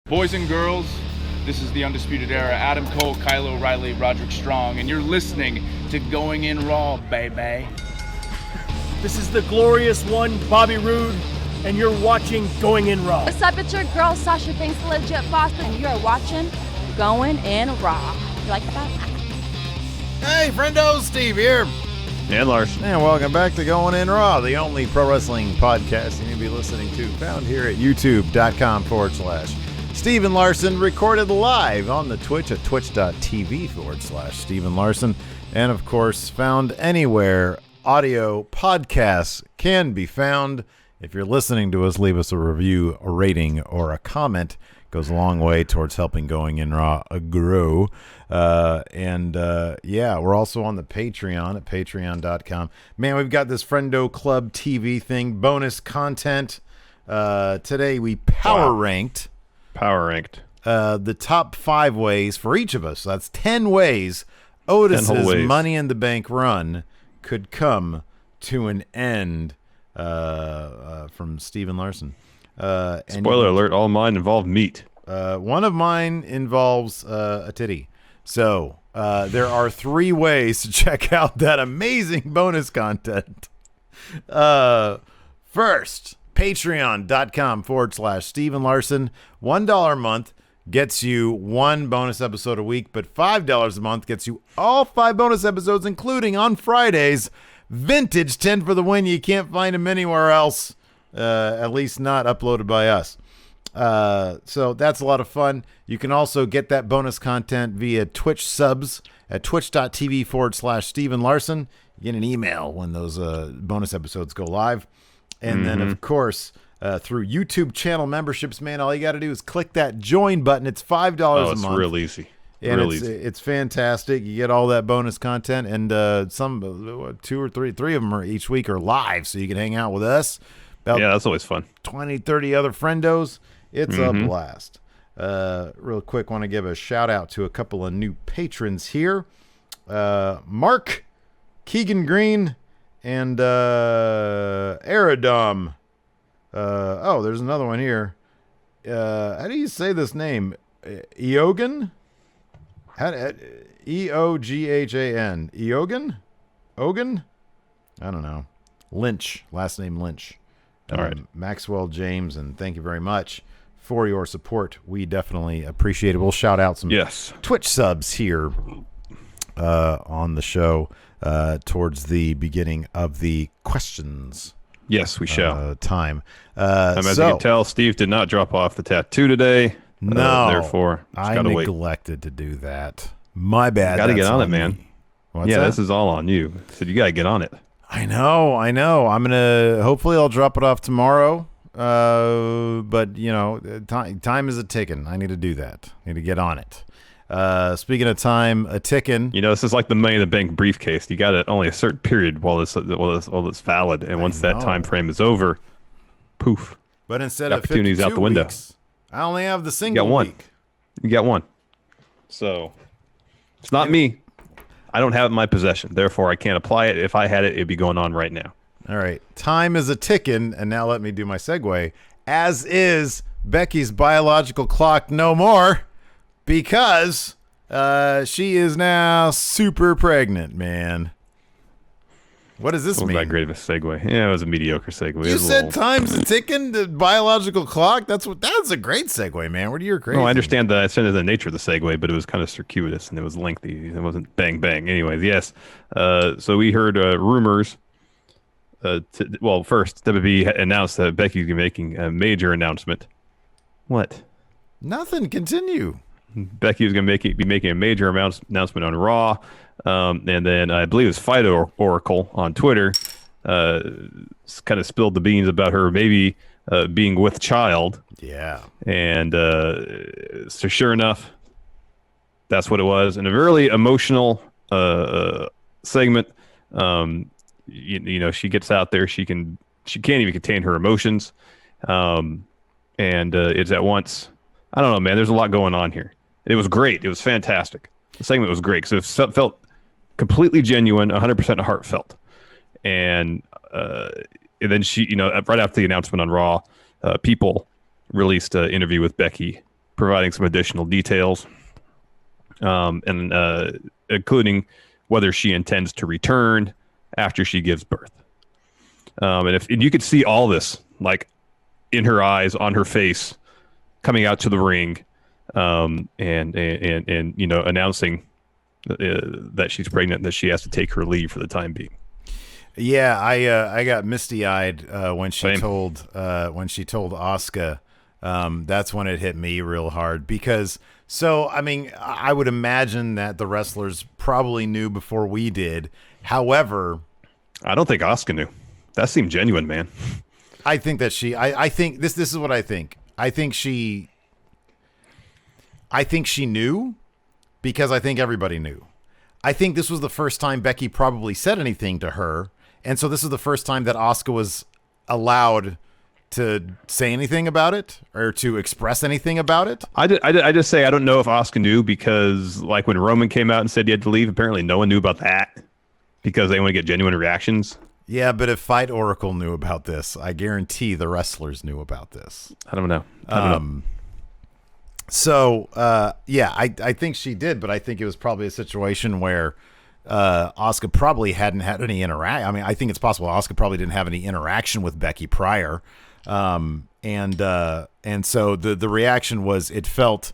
Boys and girls, this is the Undisputed Era. Adam Cole, Kyle O'Reilly, Roderick Strong, and you're listening to Going In Raw, baby. This is the glorious one, Bobby Roode, and you're watching Going In Raw. What's up, it's your girl, Sasha Banks, the Legit Boss, and you're watching Going In Raw. You like that? Hey, friendo, Steve here. And Larson. And welcome back to Going In Raw, the only pro wrestling podcast you need to be listening to, found here at youtube.com/Steven Larson, recorded live on the Twitch at twitch.tv/Steven Larson, and of course, found anywhere audio podcasts can be found. If you're listening to us, leave us a review, a rating, or a comment. It goes a long way towards helping Going In Raw grow. Yeah, we're also on the Patreon at patreon.com. Man, we've got this Friendo Club TV thing, bonus content. Today we power ranked the top 5 ways for each of us. That's 10 ways Otis's Money in the Bank run could come to an end, from Steven Larson. Spoiler alert, all mine involve meat. One of mine involves a titty. So there are 3 ways to check out that amazing bonus content. First, patreon.com/Steven Larson. $1 a month gets you 1 bonus episode a week, but $5 a month gets you all 5 bonus episodes, including on Fridays, vintage 10 for the win. You can't find them anywhere else, at least not uploaded by us. So that's a lot of fun. You can also get that bonus content via Twitch subs at twitch.tv/Steven Larson. You get an email when those bonus episodes go live. And then, of course, through YouTube channel memberships, man, all you got to do is click that join button. It's $5 a month. It's real easy. And it's fantastic. You get all that bonus content, and some 2 or 3 of them are each week are live, so you can hang out with us. Yeah, that's always fun. 20, 30 other friendos. It's a blast. Real quick, want to give a shout out to a couple of new patrons here. Mark, Keegan Green, and Aerodom. There's another one here. How do you say this name? Eogan? E-O-G-H-A-N. Eogan? Ogan? I don't know. Lynch. Last name Lynch. All right. Maxwell James, and thank you very much for your support. We definitely appreciate it. We'll shout out some Twitch subs here on the show towards the beginning of the questions. Yes, we shall. Time. As you can tell, Steve did not drop off the tattoo today. No. Therefore, I neglected to do that. My bad. Got to get on it, man. What's that? This is all on you. So you got to get on it. I know. Hopefully I'll drop it off tomorrow. But time is a ticking. I need to do that. I need to get on it. Speaking of time a ticking, this is like the Money in the Bank briefcase. You got it only a certain period while it's valid, and once that time frame is over, poof. But instead of opportunities 52 out the window, weeks, I only have the single week. You got one. So it's not me. I don't have it in my possession. Therefore, I can't apply it. If I had it, it'd be going on right now. All right. Time is a ticking, and now let me do my segue. As is Becky's biological clock no more, because she is now super pregnant, man. What does this mean? Wasn't that great of a segue? Yeah, it was a mediocre segue. You said time's a ticking, the biological clock? That's a great segue, man. What are your crazy? No, I understand the nature of the segue, but it was kind of circuitous and it was lengthy. It wasn't bang, bang. Anyways, yes. So we heard rumors. First, WWE announced that Becky's making a major announcement. What? Nothing. Continue. Becky was going to be making a major announcement on Raw. And then I believe it was Fight Oracle on Twitter kind of spilled the beans about her maybe being with child. Yeah. And so sure enough, that's what it was. And a really emotional segment. She gets out there. She can't even contain her emotions. And it's at once, I don't know, man, there's a lot going on here. It was great. It was fantastic. The segment was great because it felt completely genuine, 100% heartfelt. And then she, right after the announcement on Raw, People released an interview with Becky providing some additional details, and including whether she intends to return after she gives birth. And you could see all this, like, in her eyes, on her face, coming out to the ring, and announcing that she's pregnant, that she has to take her leave for the time being. Yeah, I got misty-eyed when she Same. told Asuka. That's when it hit me real hard because. So I mean, I would imagine that the wrestlers probably knew before we did. However, I don't think Asuka knew. That seemed genuine, man. I think that I think this is what I think. I think she knew because I think everybody knew. I think this was the first time Becky probably said anything to her. And so this is the first time that Asuka was allowed to say anything about it or to express anything about it. I just say I don't know if Asuka knew because, like, when Roman came out and said he had to leave, apparently no one knew about that because they want to get genuine reactions. Yeah, but if Fight Oracle knew about this, I guarantee the wrestlers knew about this. I don't know. So, I think she did, but I think it was probably a situation where Asuka probably hadn't had any interaction. I mean, I think it's possible Asuka probably didn't have any interaction with Becky prior. And so the reaction was, it felt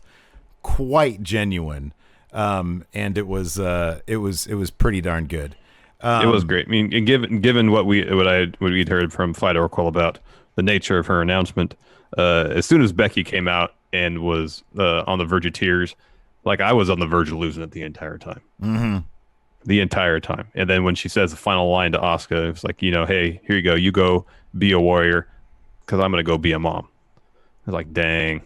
quite genuine. And it was pretty darn good. It was great. I mean, and given what we'd heard from Fight Oracle about the nature of her announcement, as soon as Becky came out and was on the verge of tears, like, I was on the verge of losing it the entire time. Mm-hmm. The entire time. And then when she says the final line to Asuka, it's like, hey, here you go. You go be a warrior because I'm going to go be a mom. I was like, dang.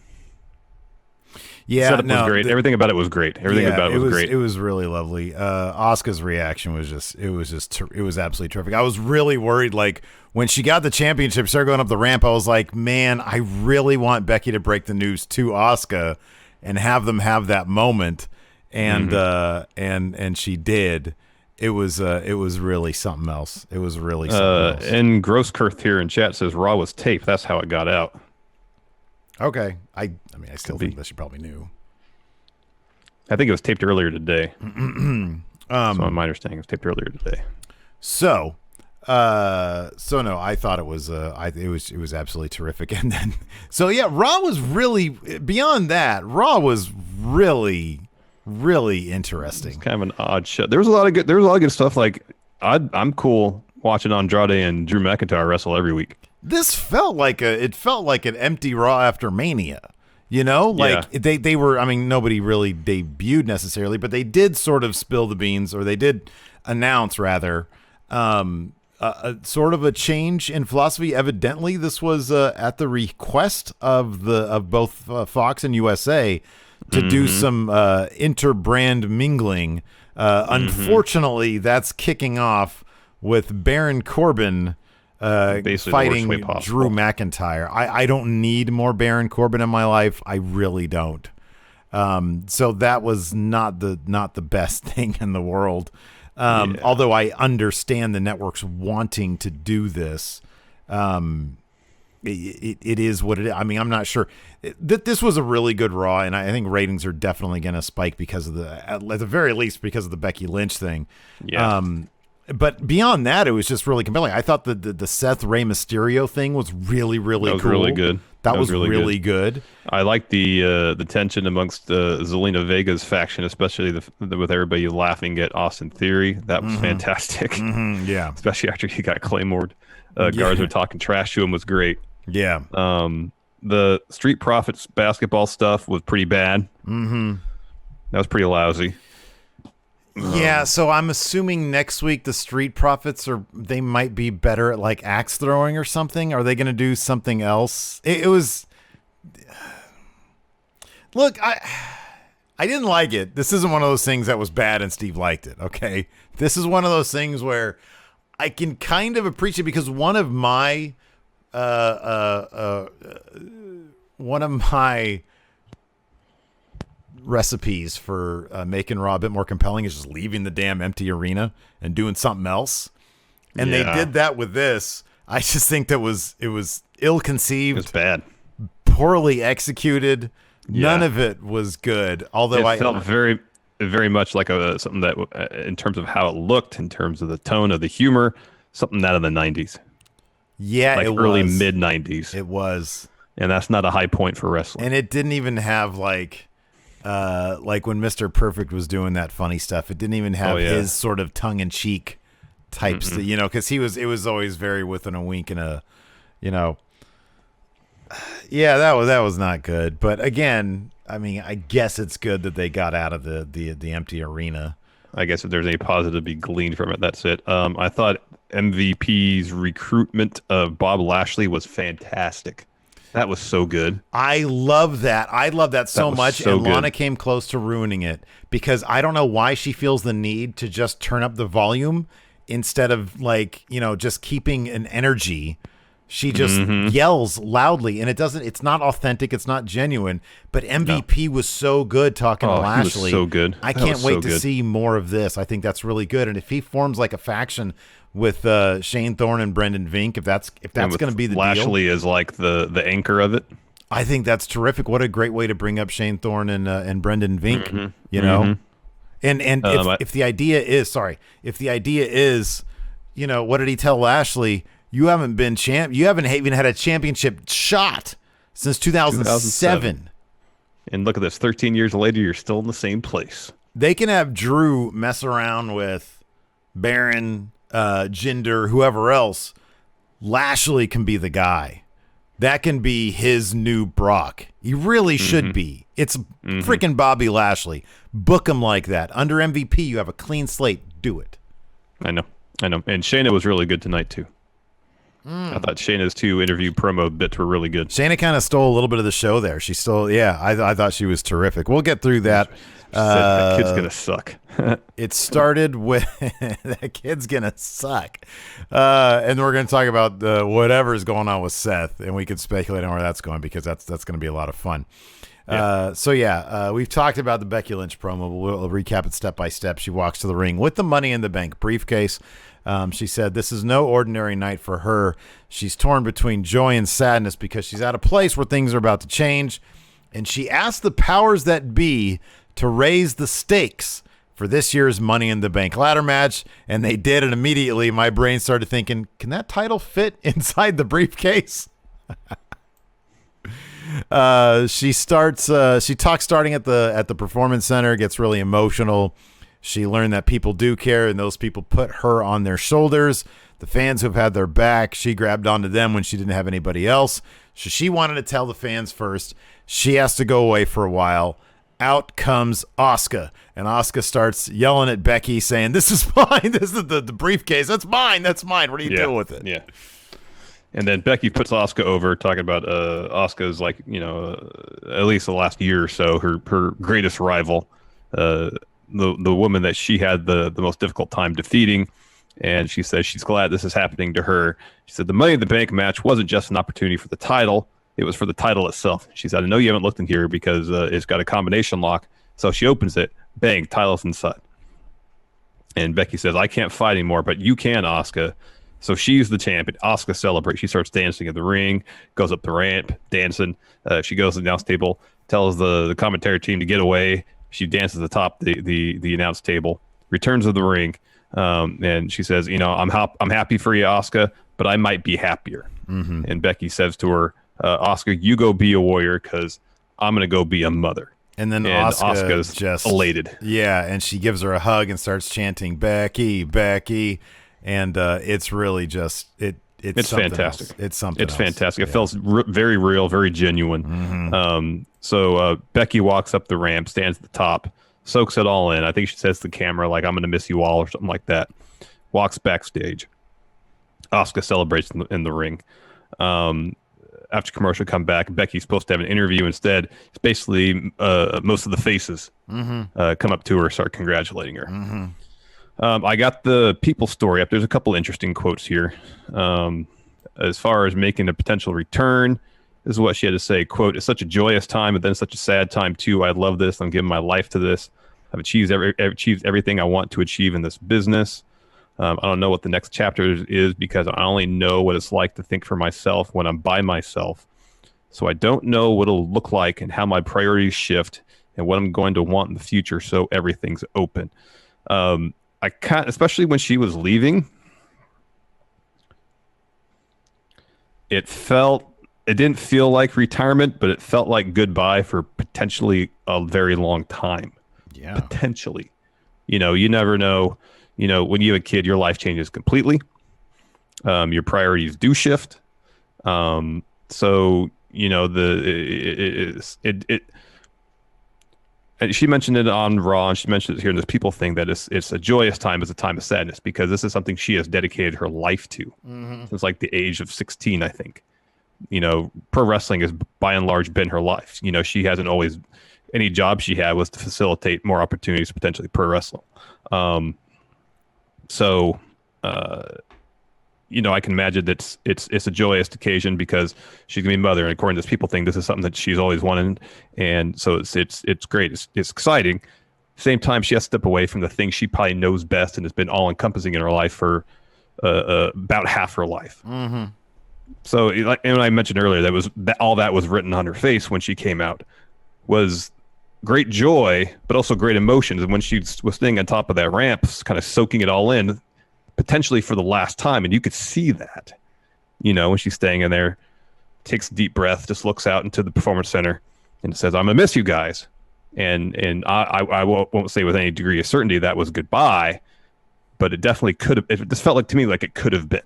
Yeah, setup was great. Everything about it was great. Everything about it was great. It was really lovely. Asuka's reaction was it was absolutely terrific. I was really worried, like, when she got the championship, started going up the ramp, I was like, man, I really want Becky to break the news to Asuka and have them have that moment. And and she did. It was really something else. It was really something else. And Grosskirth here in chat says Raw was taped. That's how it got out. Okay. I mean, I still think that she probably knew. I think it was taped earlier today. So my understanding, it was taped earlier today. So no, I thought it was it was absolutely terrific. And then Raw was really, beyond that, Raw was really interesting. It's kind of an odd show. There was a lot of good stuff. Like, I'm cool watching Andrade and Drew McIntyre wrestle every week. This felt like an empty Raw after Mania. They were, I mean, nobody really debuted necessarily, but they did sort of spill the beans, or they did announce rather, a sort of a change in philosophy. Evidently, this was at the request of both Fox and USA to do some inter-brand mingling. Unfortunately, that's kicking off with Baron Corbin fighting Drew McIntyre. I don't need more Baron Corbin in my life. I really don't. So that was not the best thing in the world. Although I understand the networks wanting to do this. It is what it is. I mean, I'm not sure. This was a really good Raw, and I think ratings are definitely going to spike because of at the very least, because of the Becky Lynch thing. Yeah. But beyond that, it was just really compelling. I thought the Seth Rey Mysterio thing was really cool. That was really good. That was really good. I like the tension amongst Zelina Vega's faction, especially with everybody laughing at Austin Theory. That was fantastic. Yeah. Especially after he got Claymored. Guards were talking trash to him, was great. Yeah. The Street Profits basketball stuff was pretty bad. That was pretty lousy. Yeah, so I'm assuming next week the Street Profits they might be better at, like, axe throwing or something. Are they going to do something else? It was. Look, I didn't like it. This isn't one of those things that was bad and Steve liked it. Okay, this is one of those things where I can kind of appreciate, because one of my recipes for making Raw a bit more compelling is just leaving the damn empty arena and doing something else. And they did that with this. I just think it was ill-conceived. It was bad. Poorly executed. None of it was good. Although it felt very, very much like something that, in terms of how it looked, in terms of the tone of the humor, something out of the 90s. Yeah, like it early was. mid 90s. It was. And that's not a high point for wrestling. And it didn't even have like when Mr. Perfect was doing that funny stuff. It didn't even have his sort of tongue-in-cheek types, because it was always very within a wink and a, yeah, that was not good. But again, I mean, I guess it's good that they got out of the empty arena. I guess if there's any positive to be gleaned from it, that's it. I thought MVP's recruitment of Bob Lashley was fantastic. That was so good. I love that. I love that so much. So and Lana good. came close to ruining it because I don't know why she feels the need to just turn up the volume instead of just keeping an energy. She just yells loudly, and it's not authentic. It's not genuine. But MVP was so good talking to Lashley. He was so good. I can't wait to see more of this. I think that's really good. And if he forms like a faction with Shane Thorne and Brendan Vink, if that's going to be the Lashley deal, is like the anchor of it. I think that's terrific. What a great way to bring up Shane Thorne and Brendan Vink. And if the idea is what did he tell Lashley? You haven't been you haven't even had a championship shot since 2007. And look at this, 13 years later, you're still in the same place. They can have Drew mess around with Baron, Jinder, whoever else. Lashley can be the guy. That can be his new Brock. He really should be. It's freaking Bobby Lashley. Book him like that. Under MVP, you have a clean slate. Do it. I know. And Shayna was really good tonight, too. I thought Shayna's 2 interview promo bits were really good. Shayna kind of stole a little bit of the show there. She stole, I thought she was terrific. We'll get through that. She said, that kid's going to suck. It started with, that kid's going to suck. And we're going to talk about whatever's going on with Seth, and we could speculate on where that's going because that's going to be a lot of fun. We've talked about the Becky Lynch promo. We'll recap it step by step. She walks to the ring with the Money in the Bank briefcase. She said this is no ordinary night for her. She's torn between joy and sadness because she's at a place where things are about to change. And she asked the powers that be to raise the stakes for this year's Money in the Bank ladder match. And they did. And immediately my brain started thinking, can that title fit inside the briefcase? She talks starting at the Performance Center, gets really emotional. She learned that people do care, and those people put her on their shoulders. The fans who've had their back, she grabbed onto them when she didn't have anybody else. So she wanted to tell the fans first. She has to go away for a while. Out comes Asuka, and Asuka starts yelling at Becky, saying, "This is mine. This is the briefcase. That's mine. That's mine. What are you doing with it?" Yeah. And then Becky puts Asuka over, talking about Asuka's at least the last year or so, her greatest rival, the woman that she had the most difficult time defeating. And she says she's glad this is happening to her. She said the Money in the Bank match wasn't just an opportunity for the title. It was for the title itself. She said, I know you haven't looked in here because it's got a combination lock. So she opens it. Bang, title's inside. And Becky says, I can't fight anymore, but you can, Asuka. So she's the champion. Asuka celebrates. She starts dancing in the ring, goes up the ramp, dancing. She goes to the announce table, tells the commentary team to get away. She dances atop the announce table, returns to the ring, and she says, I'm happy for you, Asuka, but I might be happier. And Becky says to her, Asuka, you go be a warrior because I'm going to go be a mother. And then Asuka's just elated. Yeah, and she gives her a hug and starts chanting, Becky, Becky. And it's really just it's fantastic. Else. It's something. It's else. fantastic. Yeah. It felt very real, very genuine. So Becky walks up the ramp, stands at the top, soaks it all in. I think she says to the camera, like, I'm going to miss you all or something like that. Walks backstage. Asuka celebrates in the ring. After commercial come back, Becky's supposed to have an interview. Instead, it's basically most of the faces come up to her, start congratulating her. I got the people story up. There's a couple interesting quotes here. As far as making a potential return, this is what she had to say. Quote, it's such a joyous time, but then such a sad time too. I love this. I'm giving my life to this. I've achieved everything I want to achieve in this business. I don't know what the next chapter is because I only know what it's like to think for myself when I'm by myself. So I don't know what it'll look like and how my priorities shift and what I'm going to want in the future. So everything's open. I can't, especially when she was leaving, it didn't feel like retirement, but it felt like goodbye for potentially a very long time. Yeah. Potentially. You never know. When you have a kid, your life changes completely. Your priorities do shift. So, and she mentioned it on Raw, and she mentioned it here in this people thing, that it's a joyous time, it's a time of sadness, because this is something she has dedicated her life to since like the age of 16, I think. Pro wrestling has by and large been her life. She hasn't always, any job she had was to facilitate more opportunities, potentially pro wrestling. I can imagine that it's a joyous occasion because she's gonna be mother, and according to this people thing, this is something that she's always wanted, and so it's great. It's exciting. Same time, she has to step away from the thing she probably knows best and has been all encompassing in her life for about half her life. Mm-hmm. So, like, and I mentioned earlier, all that was written on her face when she came out was great joy, but also great emotions. And when she was standing on top of that ramp, kind of soaking it all in, potentially for the last time, and you could see that, when she's staying in there, takes a deep breath, just looks out into the performance center and says, "I'm gonna miss you guys." And I won't say with any degree of certainty that was goodbye, but it definitely could have. It just felt like to me like it could have been.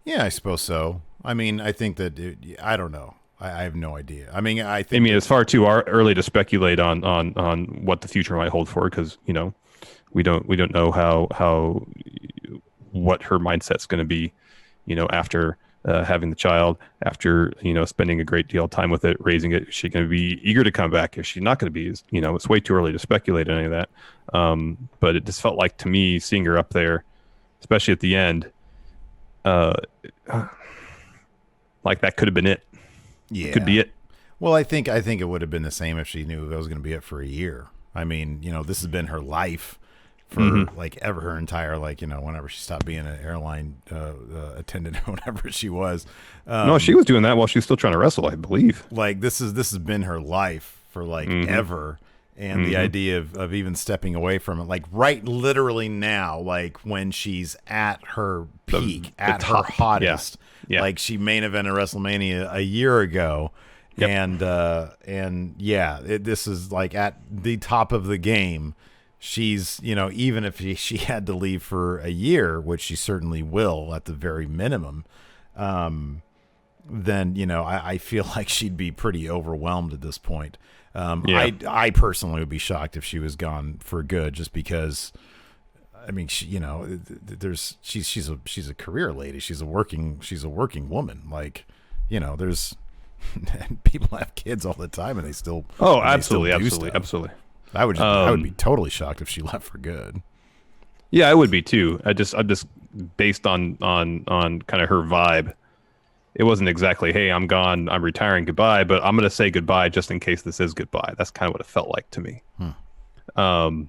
Yeah, I suppose so. I mean, I think that I don't know. I have no idea. I mean, it's far too early to speculate on what the future might hold for her, because we don't know how what her mindset's going to be, after having the child, after spending a great deal of time with it, raising it. Is she going to be eager to come back? Is she not going to be? It's way too early to speculate on any of that. But it just felt like, to me, seeing her up there, especially at the end, like that could have been it. Yeah, could be it. Well, I think it would have been the same if she knew that was going to be it for a year. I mean, this has been her life for like ever, her entire, whenever she stopped being an airline attendant or whatever she was. No, she was doing that while she was still trying to wrestle, I believe. Like this has been her life for ever. And the idea of even stepping away from it, like right literally now, like when she's at her peak, at her hottest, like she main evented WrestleMania a year ago. Yep. This is like at the top of the game. She's, even if she had to leave for a year, which she certainly will at the very minimum, then, I feel like she'd be pretty overwhelmed at this point. I personally would be shocked if she was gone for good, just because, I mean, she's a career lady. She's a working woman. Like, there's people have kids all the time and they still. Oh, absolutely. I would be totally shocked if she left for good. Yeah, I would be too. I'm just based on kind of her vibe. It wasn't exactly, hey, I'm gone, I'm retiring, goodbye, but I'm going to say goodbye just in case this is goodbye. That's kind of what it felt like to me. But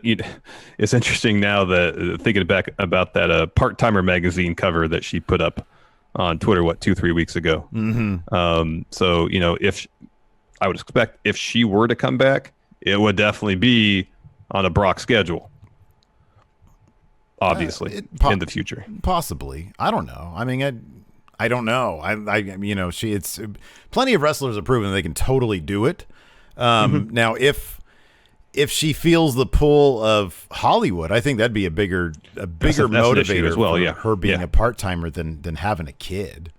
it's interesting now that thinking back about that Part-Timer magazine cover that she put up on Twitter, 2-3 weeks ago. So, if I would expect if she were to come back, it would definitely be on a Brock schedule. Obviously, in the future, possibly. I don't know. I mean, I don't know. It's plenty of wrestlers have proven they can totally do it. Now, if she feels the pull of Hollywood, I think that'd be a bigger motivator as well. For her being a part timer than having a kid.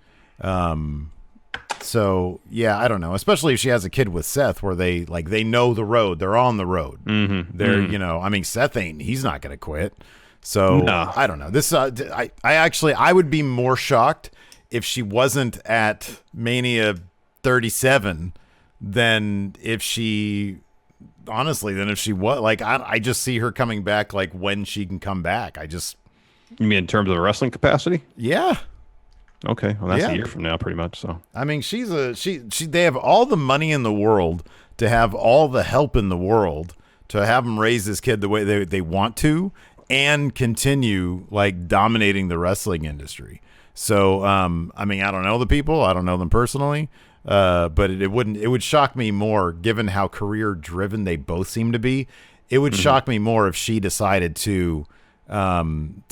So yeah, I don't know. Especially if she has a kid with Seth, where they know the road, they're on the road. They're Seth he's not going to quit. So no. I don't know. This I would be more shocked if she wasn't at Mania 37 than if she was. Like I just see her coming back, like when she can come back. You mean in terms of wrestling capacity? Yeah. Okay. Well, that's a year from now, pretty much. So I mean, they have all the money in the world to have all the help in the world to have them raise this kid the way they want to, and continue like dominating the wrestling industry. So, I mean, I don't know the people. I don't know them personally. But it would shock me more, given how career driven they both seem to be. It would shock me more if she decided to hang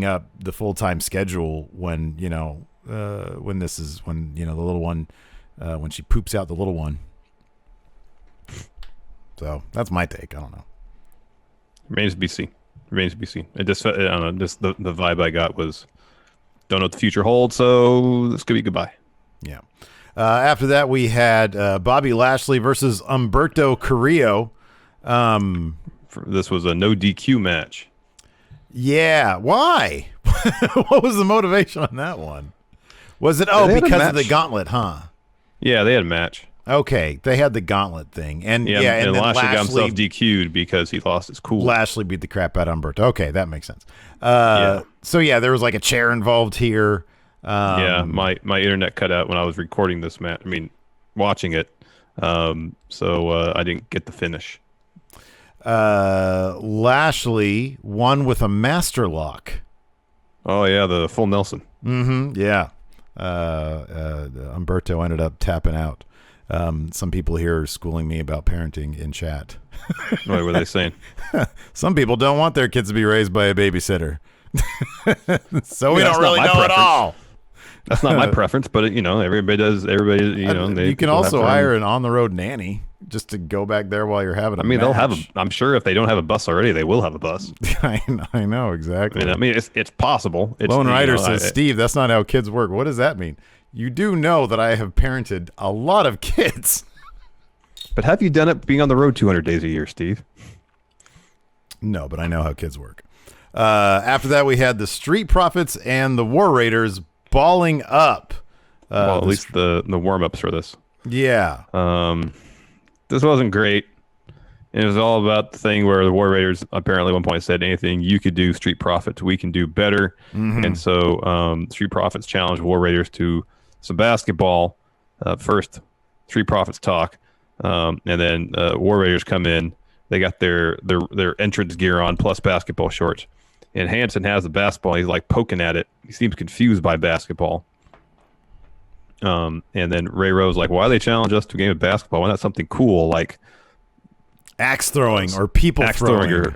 up the full-time schedule when, when the little one, when she poops out the little one. So that's my take. I don't know. Remains to be seen. It just, I don't know, just the vibe I got was, don't know what the future holds, so this could be goodbye. Yeah. After that, we had Bobby Lashley versus Humberto Carrillo. This was a no DQ match. Yeah. Why? What was the motivation on that one? Was it, because of the gauntlet, huh? Yeah, they had a match. Okay, they had the gauntlet thing. And and then Lashley got himself DQ'd because he lost his cool. Lashley beat the crap out of Humberto. Okay, that makes sense. Yeah. So, yeah, there was like a chair involved here. My internet cut out when I was recording this match. I mean, watching it. So I didn't get the finish. Lashley won with a master lock. Oh yeah, the full Nelson. Mm-hmm. Yeah. Humberto ended up tapping out. Some people here are schooling me about parenting in chat. What were they saying? Some people don't want their kids to be raised by a babysitter. So we don't that's really not my know preference. at all. That's not my preference, but everybody does. Everybody, you can also hire an on-the-road nanny just to go back there while you're having a match. they'll have I'm sure if they don't have a bus already, they will have a bus. I know exactly. It's possible. Lone Rider says, Steve, that's not how kids work. What does that mean? You do know that I have parented a lot of kids. But have you done it being on the road 200 days a year, Steve? No, but I know how kids work. After that, we had the Street Profits and the War Raiders balling up. Well, at least the warm-ups for this. Yeah. This wasn't great. It was all about the thing where the War Raiders apparently at one point said, anything you could do, Street Profits, we can do better. Mm-hmm. And so Street Profits challenged War Raiders to some basketball. First, Street Profits talk. And then War Raiders come in. They got their entrance gear on plus basketball shorts. And Hanson has the basketball. He's like poking at it. He seems confused by basketball. And then Ray Rose like, why they challenge us to a game of basketball? Why not something cool like axe throwing or people throwing or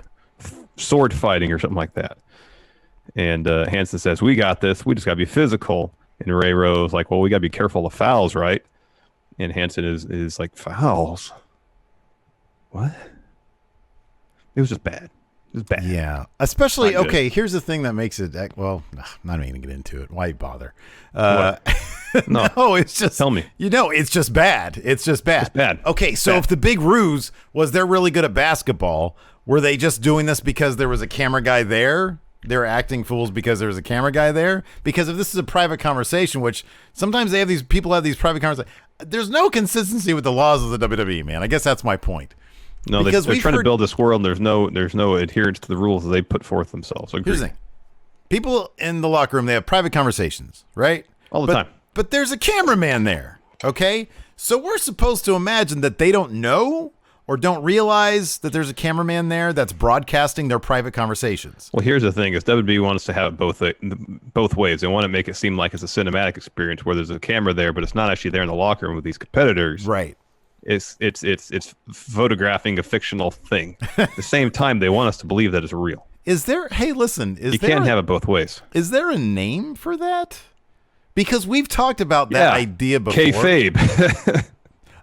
sword fighting or something like that? And Hanson says, we got this. We just got to be physical. And Ray Rose like, well, we got to be careful of fouls, right? And Hanson is like, fouls? What? It was just bad. It was bad. Yeah. Especially, okay, here's the thing that makes it, well, I'm not even going to get into it. Why bother? No, it's just, tell me. It's just bad. It's just bad. It's bad. Okay, so if the big ruse was they're really good at basketball, were they just doing this because there was a camera guy there? They're acting fools because there's a camera guy there? Because if this is a private conversation, which sometimes people have these private conversations, there's no consistency with the laws of the WWE, man. I guess that's my point. No, they're trying to build this world. And there's no adherence to the rules that they put forth themselves. Agreed. Here's the thing. People in the locker room, they have private conversations, right? All the time. But there's a cameraman there, okay? So we're supposed to imagine that they don't know or don't realize that there's a cameraman there that's broadcasting their private conversations. Well, here's the thing: is WWE wants to have it both ways. They want to make it seem like it's a cinematic experience where there's a camera there, but it's not actually there in the locker room with these competitors. Right. It's photographing a fictional thing. At the same time, they want us to believe that it's real. Is there? Hey, listen. You can't have it both ways. Is there a name for that? Because we've talked about that idea before. Kayfabe.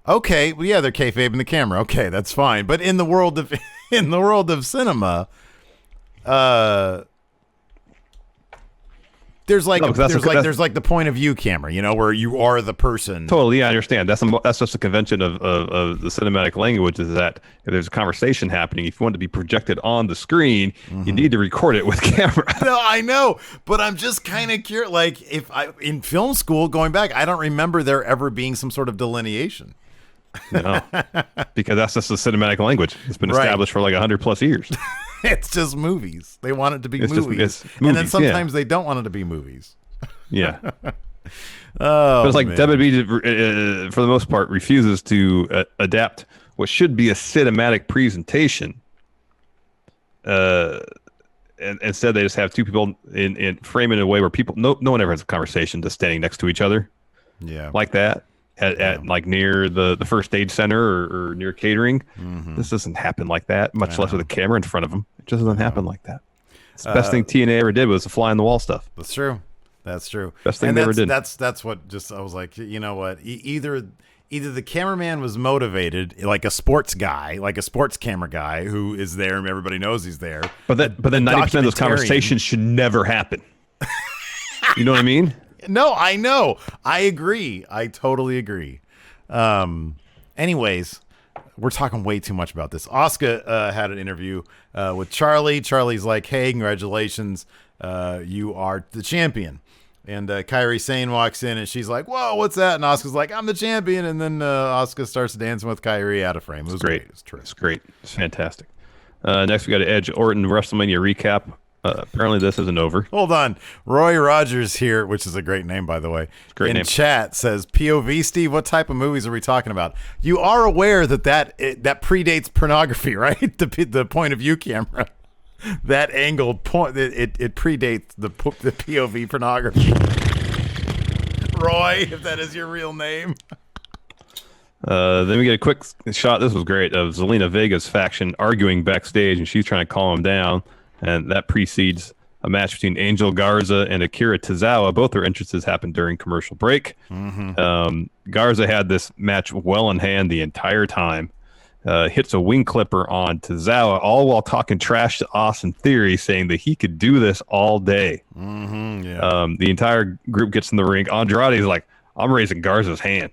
Okay, well, yeah, they're kayfabe in the camera. Okay, that's fine. But in the world of cinema, there's like the point of view camera, where you are the person. Totally, yeah, I understand. That's just a convention of the cinematic language. Is that if there's a conversation happening, if you want to be projected on the screen, you need to record it with camera. No, I know, but I'm just kind of curious. Like, in film school, going back, I don't remember there ever being some sort of delineation. No, because that's just the cinematic language. It's been established for like 100+ years. It's just movies. They want it to be movies. It's movies. And then sometimes they don't want it to be movies. Yeah. But it's like WWE, for the most part, refuses to adapt what should be a cinematic presentation and instead they just have two people in frame in a way where people no one ever has a conversation just standing next to each other. Yeah. Like that at like near the first stage center or near catering. This doesn't happen like that, much less with a camera in front of them. It just doesn't happen like that. It's the best thing TNA ever did was the fly on the wall stuff. That's true. That's true. Best thing they ever did. That's what just I was like, you know what? Either the cameraman was motivated, like a sports guy, like a sports camera guy who is there and everybody knows he's there. But then 90% of those conversations should never happen. You know what I mean? No, I know. I agree. I totally agree. Anyways, we're talking way too much about this. Asuka had an interview with Charlie. Charlie's like, hey, congratulations. You are the champion. And Kairi Sane walks in and she's like, whoa, what's that? And Asuka's like, I'm the champion. And then Asuka starts dancing with Kairi out of frame. It was great. It's true. It's great. It's fantastic. Next, we got an Edge Orton WrestleMania recap. Apparently, this isn't over. Hold on. Roy Rogers here, which is a great name, by the way. Great in name. Chat says, POV, Steve, what type of movies are we talking about? You are aware that predates pornography, right? The point of view camera. That angled point, it predates the POV pornography. Roy, if that is your real name. Then we get a quick shot. This was great of Zelina Vega's faction arguing backstage, and she's trying to calm them down. And that precedes a match between Angel Garza and Akira Tozawa. Both their entrances happened during commercial break. Garza had this match well in hand the entire time. Hits a wing clipper on Tozawa, all while talking trash to Austin Theory, saying that he could do this all day. The entire group gets in the ring. Andrade's like, I'm raising Garza's hand.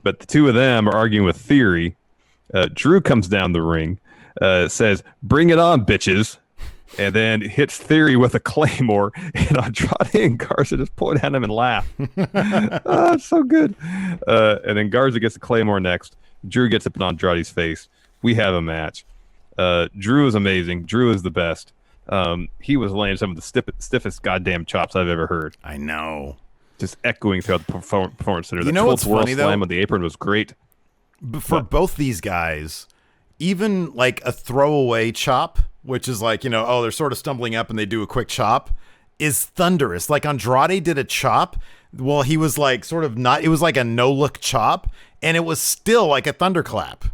But the two of them are arguing with Theory. Drew comes down the ring, says, bring it on, bitches. And then hits Theory with a Claymore, and Andrade and Garza just point at him and laugh. Oh, it's so good. And then Garza gets the Claymore next. Drew gets up in Andrade's face. We have a match. Drew is amazing. Drew is the best. He was laying some of the stiffest goddamn chops I've ever heard. I know. Just echoing throughout the performance center. You know what's funny, though? Slam on the apron was great. For both these guys, even like a throwaway chop, which is like, they're sort of stumbling up and they do a quick chop, is thunderous. Like Andrade did a chop. Well, he was like sort of not, it was like a no-look chop, and it was still like a thunderclap.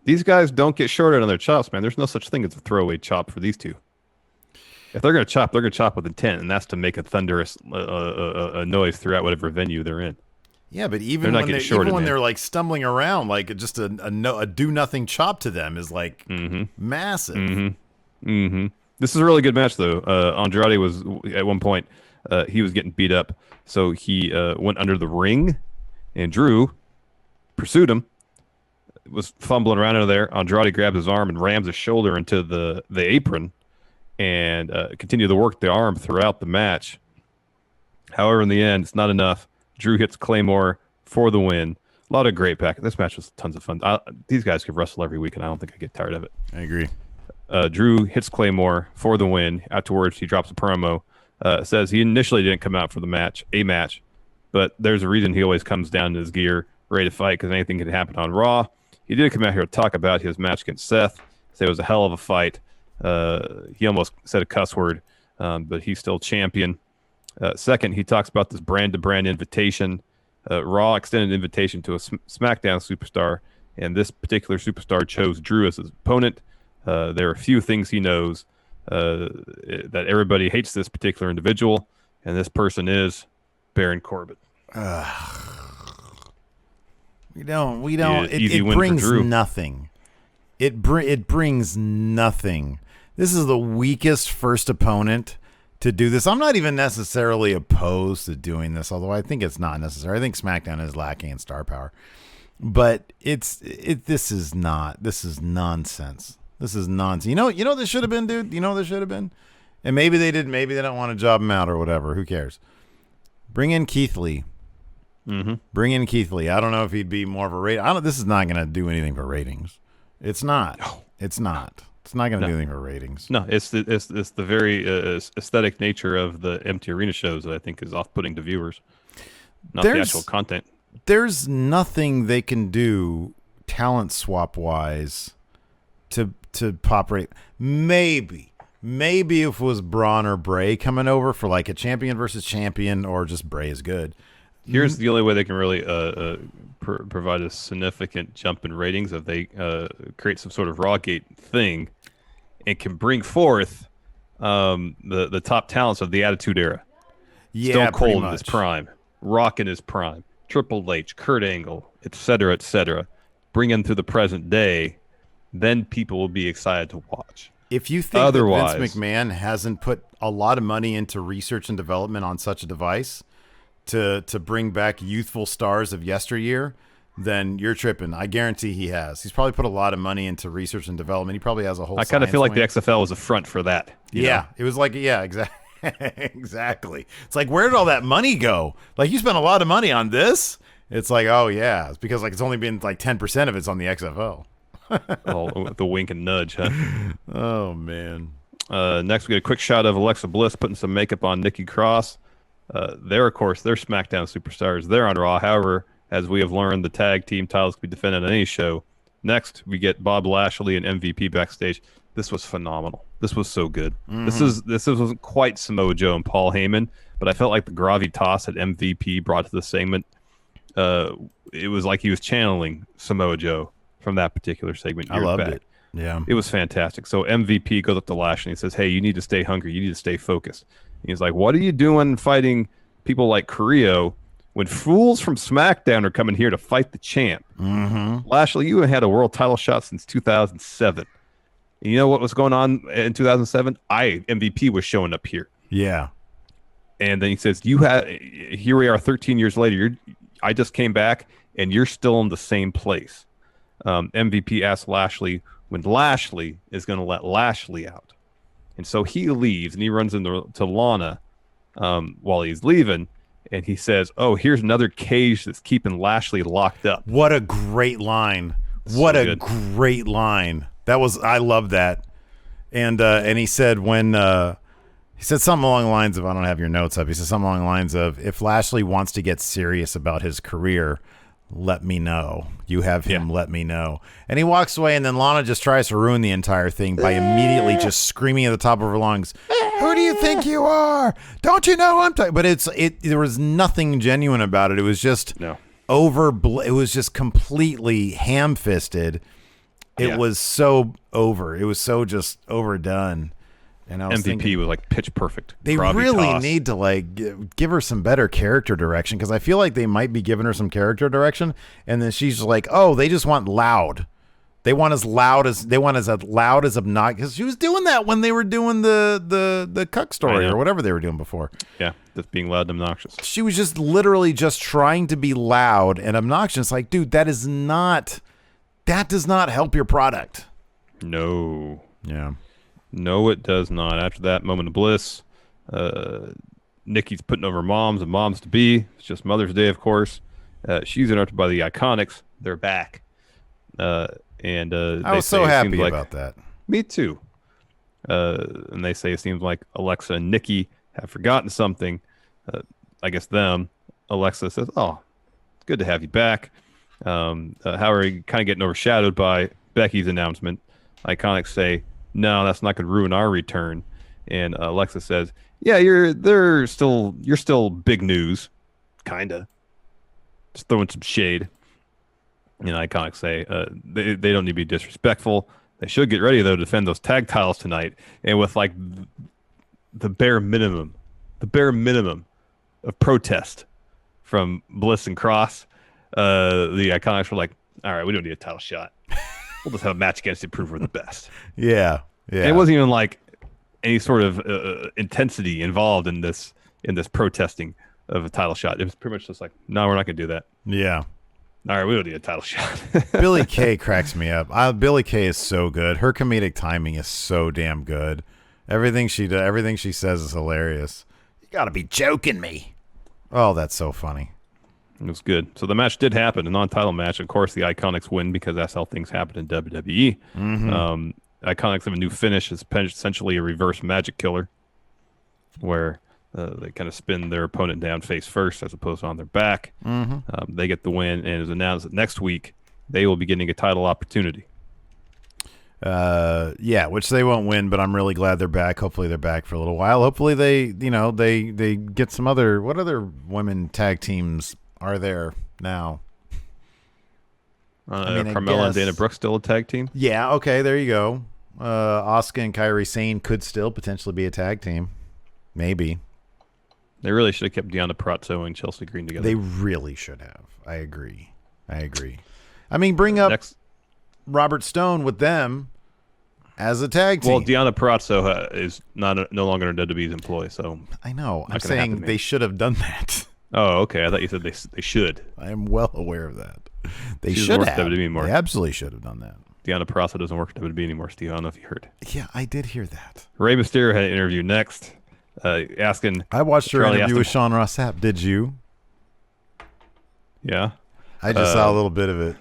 These guys don't get shorted on their chops, man. There's no such thing as a throwaway chop for these two. If they're going to chop, they're going to chop with intent, and that's to make a thunderous a noise throughout whatever venue they're in. Yeah, but even when they're like stumbling around, like just a do-nothing chop to them is like massive. This is a really good match, though. Andrade was, at one point, he was getting beat up, so he went under the ring, and Drew pursued him, was fumbling around under there. Andrade grabs his arm and rams his shoulder into the apron and continued to work the arm throughout the match. However, in the end, it's not enough. Drew hits Claymore for the win. A lot of great back. This match was tons of fun. These guys could wrestle every week, and I don't think I get tired of it. I agree. Drew hits Claymore for the win. Afterwards, he drops a promo. Says he initially didn't come out for the match, but there's a reason he always comes down in his gear, ready to fight, because anything could happen on Raw. He did come out here to talk about his match against Seth. Say it was a hell of a fight. He almost said a cuss word, but he's still champion. Second, he talks about this brand-to-brand invitation. Raw extended an invitation to a SmackDown superstar, and this particular superstar chose Drew as his opponent. There are a few things he knows. That everybody hates this particular individual, and this person is Baron Corbin. We don't. It brings nothing. It brings nothing. This is the weakest first opponent to do this. I'm not even necessarily opposed to doing this, although I think it's not necessary. I think SmackDown is lacking in star power, but this is nonsense. This is nonsense. You know what this should have been, dude? You know what this should have been? And maybe they did. Maybe they don't want to job him out or whatever. Who cares? Bring in Keith Lee. Bring in Keith Lee. I don't know if he'd be more of a rating. This is not going to do anything for ratings. It's not. No. It's not. It's not going to do anything for ratings. No, it's the very aesthetic nature of the empty arena shows that I think is off-putting to viewers, not the actual content. There's nothing they can do talent swap-wise to pop rate. Maybe Maybe if it was Braun or Bray coming over for like a champion versus champion, or just Bray is good. Here's the only way they can really provide a significant jump in ratings if they create some sort of Rawgate thing and can bring forth the top talents of the Attitude Era. Yeah, Stone pretty Cold in much. his prime, Rock in his prime, Triple H, Kurt Angle, etc., etc. Bring them to the present day, then people will be excited to watch. If you think Otherwise, that Vince McMahon hasn't put a lot of money into research and development on such a device to bring back youthful stars of yesteryear, then you're tripping. I guarantee he has. He's probably put a lot of money into research and development. He probably has a whole. I kind of feel like the wing. XFL was a front for that. you know? It was like exactly. Exactly. It's like, where did all that money go? Like, you spent a lot of money on this. It's like, oh yeah, it's because like it's only been like 10% of it's on the XFL. Oh, the wink and nudge, huh? Oh man. Next, we get a quick shot of Alexa Bliss putting some makeup on Nikki Cross. They're, of course, they're SmackDown superstars. They're on Raw. However, as we have learned, the tag team titles can be defended on any show. Next, we get Bob Lashley and MVP backstage. This was phenomenal. This was so good. This wasn't quite Samoa Joe and Paul Heyman, but I felt like the gravitas that MVP brought to the segment. It was like he was channeling Samoa Joe from that particular segment. I loved it. Yeah. It was fantastic. So MVP goes up to Lashley and he says, hey, you need to stay hungry. You need to stay focused. And he's like, what are you doing fighting people like Carrillo when fools from SmackDown are coming here to fight the champ? Lashley, you haven't had a world title shot since 2007. And you know what was going on in 2007? MVP was showing up here. Yeah. And then he says, here we are 13 years later. I just came back and you're still in the same place. MVP asked Lashley when Lashley is going to let Lashley out. And so he leaves and he runs into Lana while he's leaving. And he says, oh, here's another cage that's keeping Lashley locked up. What a great line. What a great line. I love that. And he said he said something along the lines of, I don't have your notes up. He said something along the lines of, if Lashley wants to get serious about his career, let me know. You have him, let me know. And he walks away, and then Lana just tries to ruin the entire thing by immediately just screaming at the top of her lungs, who do you think you are? Don't you know I'm talking? But there was nothing genuine about it. It was just it was just completely ham-fisted. It was so over. It was so just overdone. And I was MVP thinking, was like pitch perfect. They really need to like give her some better character direction, because I feel like they might be giving her some character direction, and then she's like, "Oh, they just want loud. They want as loud as obnoxious." Because she was doing that when they were doing the cuck story or whatever they were doing before. Yeah, just being loud and obnoxious. She was just literally just trying to be loud and obnoxious. Like, dude, that does not help your product. No. Yeah. No, it does not. After that moment of bliss, Nikki's putting over moms and moms to be. It's just Mother's Day, of course. She's interrupted by the Iconics. They're back. I was so happy about that. Me too. And they say it seems like Alexa and Nikki have forgotten something. I guess them. Alexa says, oh, it's good to have you back. However, kind of getting overshadowed by Becky's announcement. Iconics say, no, that's not going to ruin our return. And Alexa says, yeah, you're still big news. Kind of. Just throwing some shade. And Iconics say, they don't need to be disrespectful. They should get ready, though, to defend those tag titles tonight. And with like the bare minimum of protest from Bliss and Cross, the Iconics were like, all right, we don't need a title shot. We'll just have a match against it, prove we're the best. Yeah. And it wasn't even like any sort of intensity involved in this protesting of a title shot. It was pretty much just like, no, we're not going to do that. Yeah. All right, we don't need a title shot. Billie Kay cracks me up. Billie Kay is so good. Her comedic timing is so damn good. Everything she does, everything she says is hilarious. You got to be joking me. Oh, that's so funny. It was good. So the match did happen, a non-title match. Of course, the Iconics win because that's how things happen in WWE. Iconics have a new finish. It's essentially a reverse magic killer, where they kind of spin their opponent down face first as opposed to on their back. They get the win, and it is announced that next week they will be getting a title opportunity. Yeah, which they won't win, but I'm really glad they're back. Hopefully they're back for a little while. Hopefully they get some other, what other women tag teams are there now? Carmella and Dana Brooke still a tag team? Yeah, okay, there you go. Asuka and Kairi Sane could still potentially be a tag team. Maybe. They really should have kept Deonna Purrazzo and Chelsea Green together. They really should have. I agree. I mean, bring up Robert Stone with them as a tag team. Well, Deonna Purrazzo is no longer a WWE's employee, so I know. I'm saying they should have done that. Oh, okay. I thought you said they should. I am well aware of that. They She should doesn't have. work at WWE anymore. They absolutely should have done that. Deonna Purrazzo doesn't work at WWE anymore, Steve. I don't know if you heard. Yeah, I did hear that. Rey Mysterio had an interview next, asking. I watched her Charlie interview with asked Sean Ross Sapp. Did you? Yeah. I just saw a little bit of it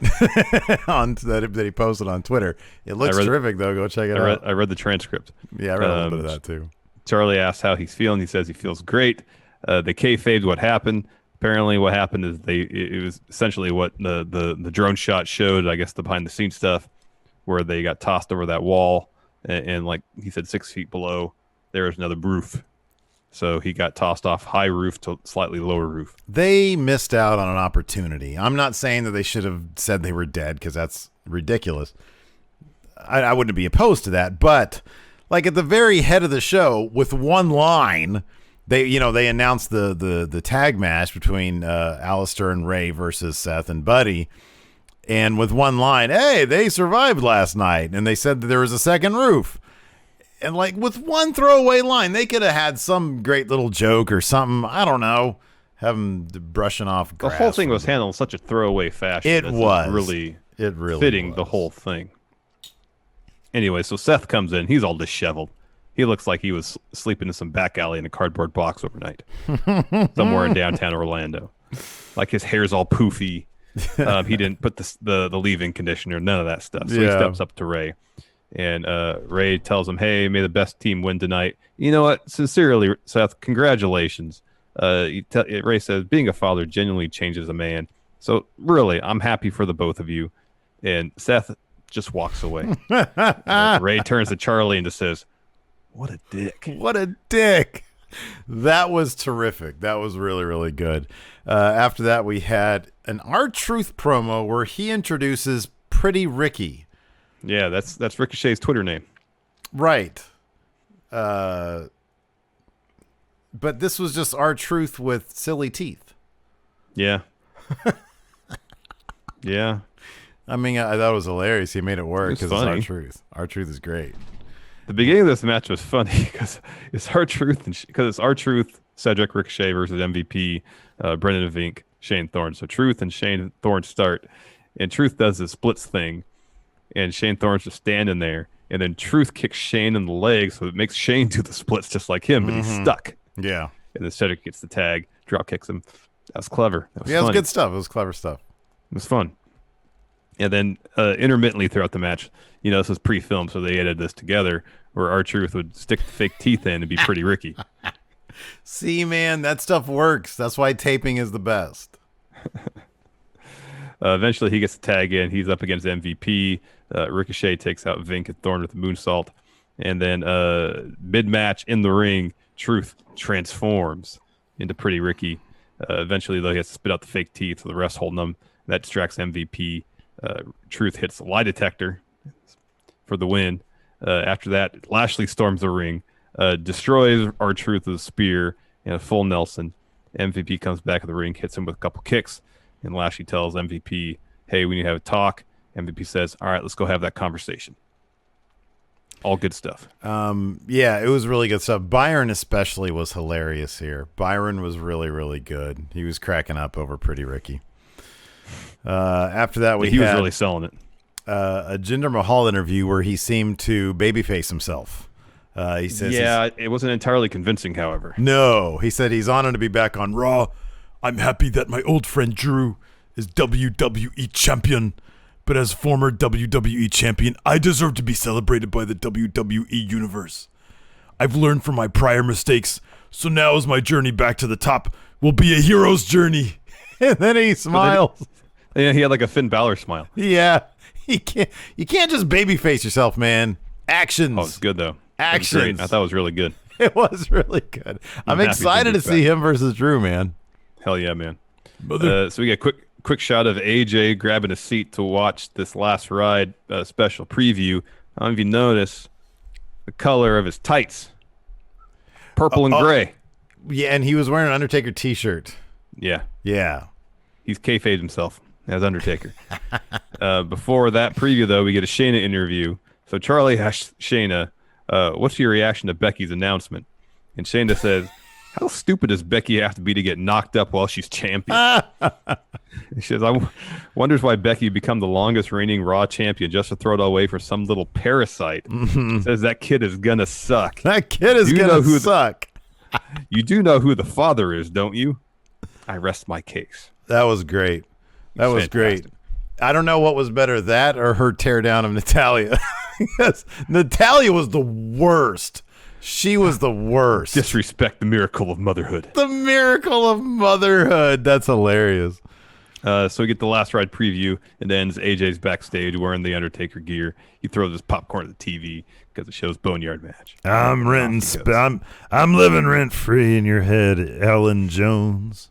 on that he posted on Twitter. It looks terrific, though. Go check it out. I read the transcript. Yeah, I read a little bit of that, too. Charlie asks how he's feeling. He says he feels great. They kayfabed what happened. Apparently what happened is it was essentially what the drone shot showed, I guess, the behind-the-scenes stuff, where they got tossed over that wall, and like he said, 6 feet below, there was another roof. So he got tossed off high roof to slightly lower roof. They missed out on an opportunity. I'm not saying that they should have said they were dead, because that's ridiculous. I wouldn't be opposed to that, but like at the very head of the show, with one line, they announced the tag match between Alistair and Ray versus Seth and Buddy, and with one line, hey, they survived last night, and they said that there was a second roof. And like with one throwaway line, they could have had some great little joke or something. I don't know. Have them brushing off grass. The whole thing was handled in such a throwaway fashion. It was really fitting the whole thing. Anyway, so Seth comes in. He's all disheveled. He looks like he was sleeping in some back alley in a cardboard box overnight, somewhere in downtown Orlando. Like his hair's all poofy. He didn't put the leave-in conditioner, none of that stuff. So he steps up to Ray. And Ray tells him, hey, may the best team win tonight. You know what? Sincerely, Seth, congratulations. Ray says, being a father genuinely changes a man. So really, I'm happy for the both of you. And Seth just walks away. Ray turns to Charlie and just says, what a dick. What a dick. That was terrific. That was really, really good. After that, we had an R-Truth promo where he introduces Pretty Ricky. Yeah, that's Ricochet's Twitter name. Right. But this was just R-Truth with silly teeth. Yeah. Yeah. I mean, I thought it was hilarious. He made it work because it's R-Truth. R-Truth is great. The beginning of this match was funny because it's R-Truth, Cedric Ricochet versus MVP, Brendan Vink, Shane Thorne. So Truth and Shane Thorne start, and Truth does the splits thing. And Shane Thorne's just standing there. And then Truth kicks Shane in the leg, so it makes Shane do the splits just like him, but he's stuck. Yeah. And then Cedric gets the tag, drop kicks him. That was clever. That was it was good stuff. It was clever stuff. It was fun. And then intermittently throughout the match, this was pre-filmed, so they edited this together, where R-Truth would stick the fake teeth in and be Pretty Ricky. See, man, that stuff works. That's why taping is the best. Eventually, he gets the tag in. He's up against MVP. Ricochet takes out Vink and Thorne with the moonsault. And then mid-match in the ring, Truth transforms into Pretty Ricky. Eventually, though, he has to spit out the fake teeth, so the ref's holding them. That distracts MVP. Truth hits the lie detector for the win. After that, Lashley storms the ring, destroys R-Truth with a spear and a full Nelson. MVP comes back of the ring, hits him with a couple kicks. And Lashley tells MVP, hey, we need to have a talk. MVP says, all right, let's go have that conversation. All good stuff. Yeah, it was really good stuff. Byron especially was hilarious here. Byron was really, really good. He was cracking up over Pretty Ricky. After that, he was really selling it. A Jinder Mahal interview where he seemed to babyface himself. He says, it wasn't entirely convincing, however. No, he said he's honored to be back on Raw. I'm happy that my old friend Drew is WWE champion, but as former WWE champion, I deserve to be celebrated by the WWE universe. I've learned from my prior mistakes, so now as my journey back to the top will be a hero's journey. And then he smiles. Yeah, he had like a Finn Balor smile. Yeah, You can't just babyface yourself, man. Actions. Oh, it's good though. Actions. It was great. I thought it was really good. It was really good. I'm happy excited to Vintage see back. him versus Drew, man. Hell yeah, man. So we got a quick shot of AJ grabbing a seat to watch this last ride special preview. I don't know if you notice the color of his tights, purple and gray. Yeah, and he was wearing an Undertaker t-shirt. Yeah, Yeah. he's kayfabed himself as Undertaker. Before that preview, though, we get a Shayna interview. So Charlie asked Shayna, what's your reaction to Becky's announcement? And Shayna says, how stupid does Becky have to be to get knocked up while she's champion? She says, wonders why Becky become the longest reigning Raw champion just to throw it away for some little parasite. Says that kid is going to suck. That kid is You know going who to suck. You do know who the father is, don't you? I rest my case. That was great. That was Fantastic. great. I don't know what was better, that or her tear down of Natalia. Yes, Natalia was the worst. She was the worst. Disrespect the miracle of motherhood. The miracle of motherhood. That's hilarious. So we get the last ride preview, and then AJ's backstage wearing the Undertaker gear. He throws his popcorn at the TV because it shows Boneyard match. I'm living rent free in your head, Ellen Jones.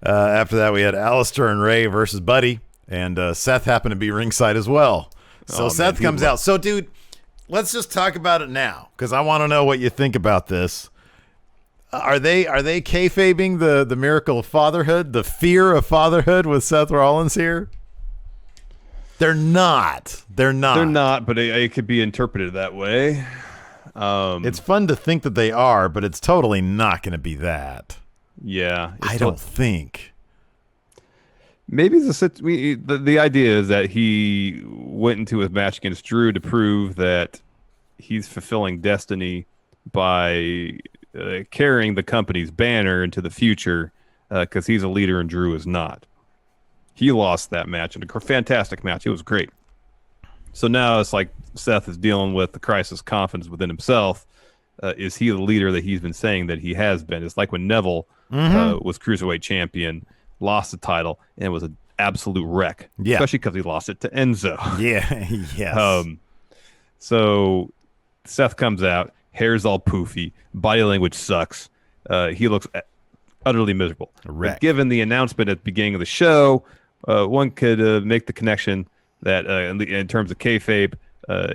After that, we had Alistair and Ray versus Buddy, and Seth happened to be ringside as well. So Seth comes out. So, dude, let's just talk about it now because I want to know what you think about this. Are they kayfabing the miracle of fatherhood, the fear of fatherhood with Seth Rollins here? They're not. They're not, but it could be interpreted that way. It's fun to think that they are, but it's totally not going to be that. Yeah. I don't think. Maybe the idea is that he went into his match against Drew to prove that he's fulfilling destiny by carrying the company's banner into the future because he's a leader and Drew is not. He lost that match in a fantastic match. It was great. So now it's like Seth is dealing with the crisis of confidence within himself. Is he the leader that he's been saying that he has been? It's like when Neville was Cruiserweight champion, lost the title, and was an absolute wreck. Yeah. Especially because he lost it to Enzo. Yeah, yes. So Seth comes out, hair's all poofy, body language sucks. He looks utterly miserable. But given the announcement at the beginning of the show, one could make the connection that in terms of kayfabe,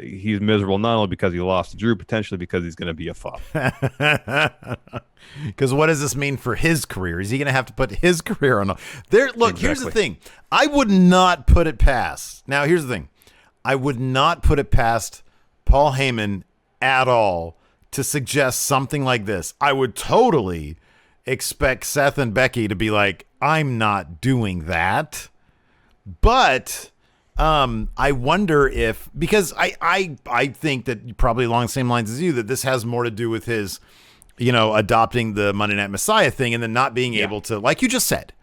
he's miserable not only because he lost to Drew, potentially because he's going to be a father. Because what does this mean for his career? Is he going to have to put his career on? Look, here's the thing. I would not put it past. Now, here's the thing. I would not put it past Paul Heyman at all to suggest something like this. I would totally expect Seth and Becky to be like, I'm not doing that. But I wonder if, because I think that probably along the same lines as you, that this has more to do with his, adopting the Monday Night Messiah thing and then not being able to, like you just said.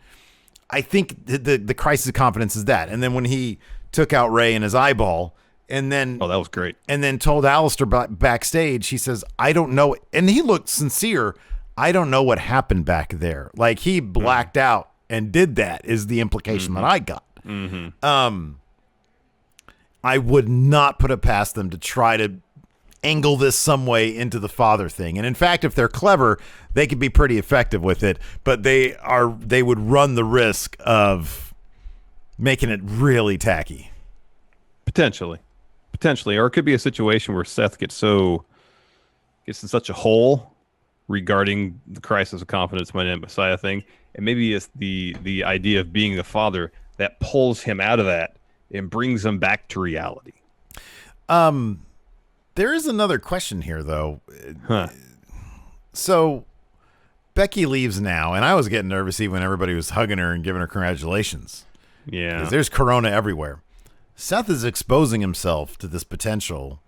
I think the crisis of confidence is that. And then when he took out Ray in his eyeball and then... Oh, that was great. And then told Alistair backstage, he says, I don't know. And he looked sincere. I don't know what happened back there. Like he blacked out and did that is the implication that I got. I would not put it past them to try to angle this some way into the father thing. And in fact, if they're clever, they could be pretty effective with it, but they would run the risk of making it really tacky. Potentially. Or it could be a situation where Seth gets in such a hole regarding the crisis of confidence Monday Night Messiah thing, and maybe it's the idea of being the father that pulls him out of that and brings him back to reality. There is another question here, though. So Becky leaves now, and I was getting nervous even when everybody was hugging her and giving her congratulations. Yeah. 'Cause there's Corona everywhere. Seth is exposing himself to this potential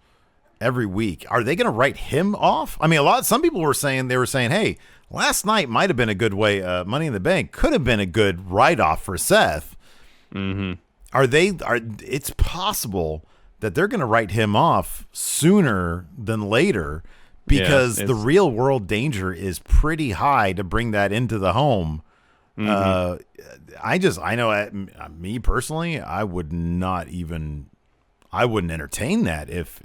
every week. Are they going to write him off? I mean, some people were saying, hey, last night might have been a good way. Money in the Bank could have been a good write-off for Seth. Mm-hmm. It's possible that they're going to write him off sooner than later because the real world danger is pretty high to bring that into the home I know me personally, I wouldn't entertain that if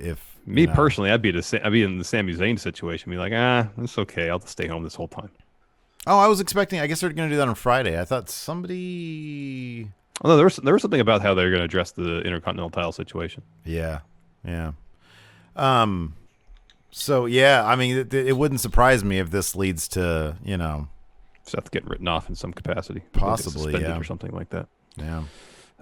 Me personally, I'd be in the Sami Zayn situation. Be like, it's okay. I'll just stay home this whole time. Oh, I was expecting. I guess they're going to do that on Friday. I thought somebody. Oh, no, there was something about how they're going to address the Intercontinental title situation. Yeah. So yeah, I mean, it wouldn't surprise me if this leads to Seth getting written off in some capacity, possibly, suspended or something like that. Yeah.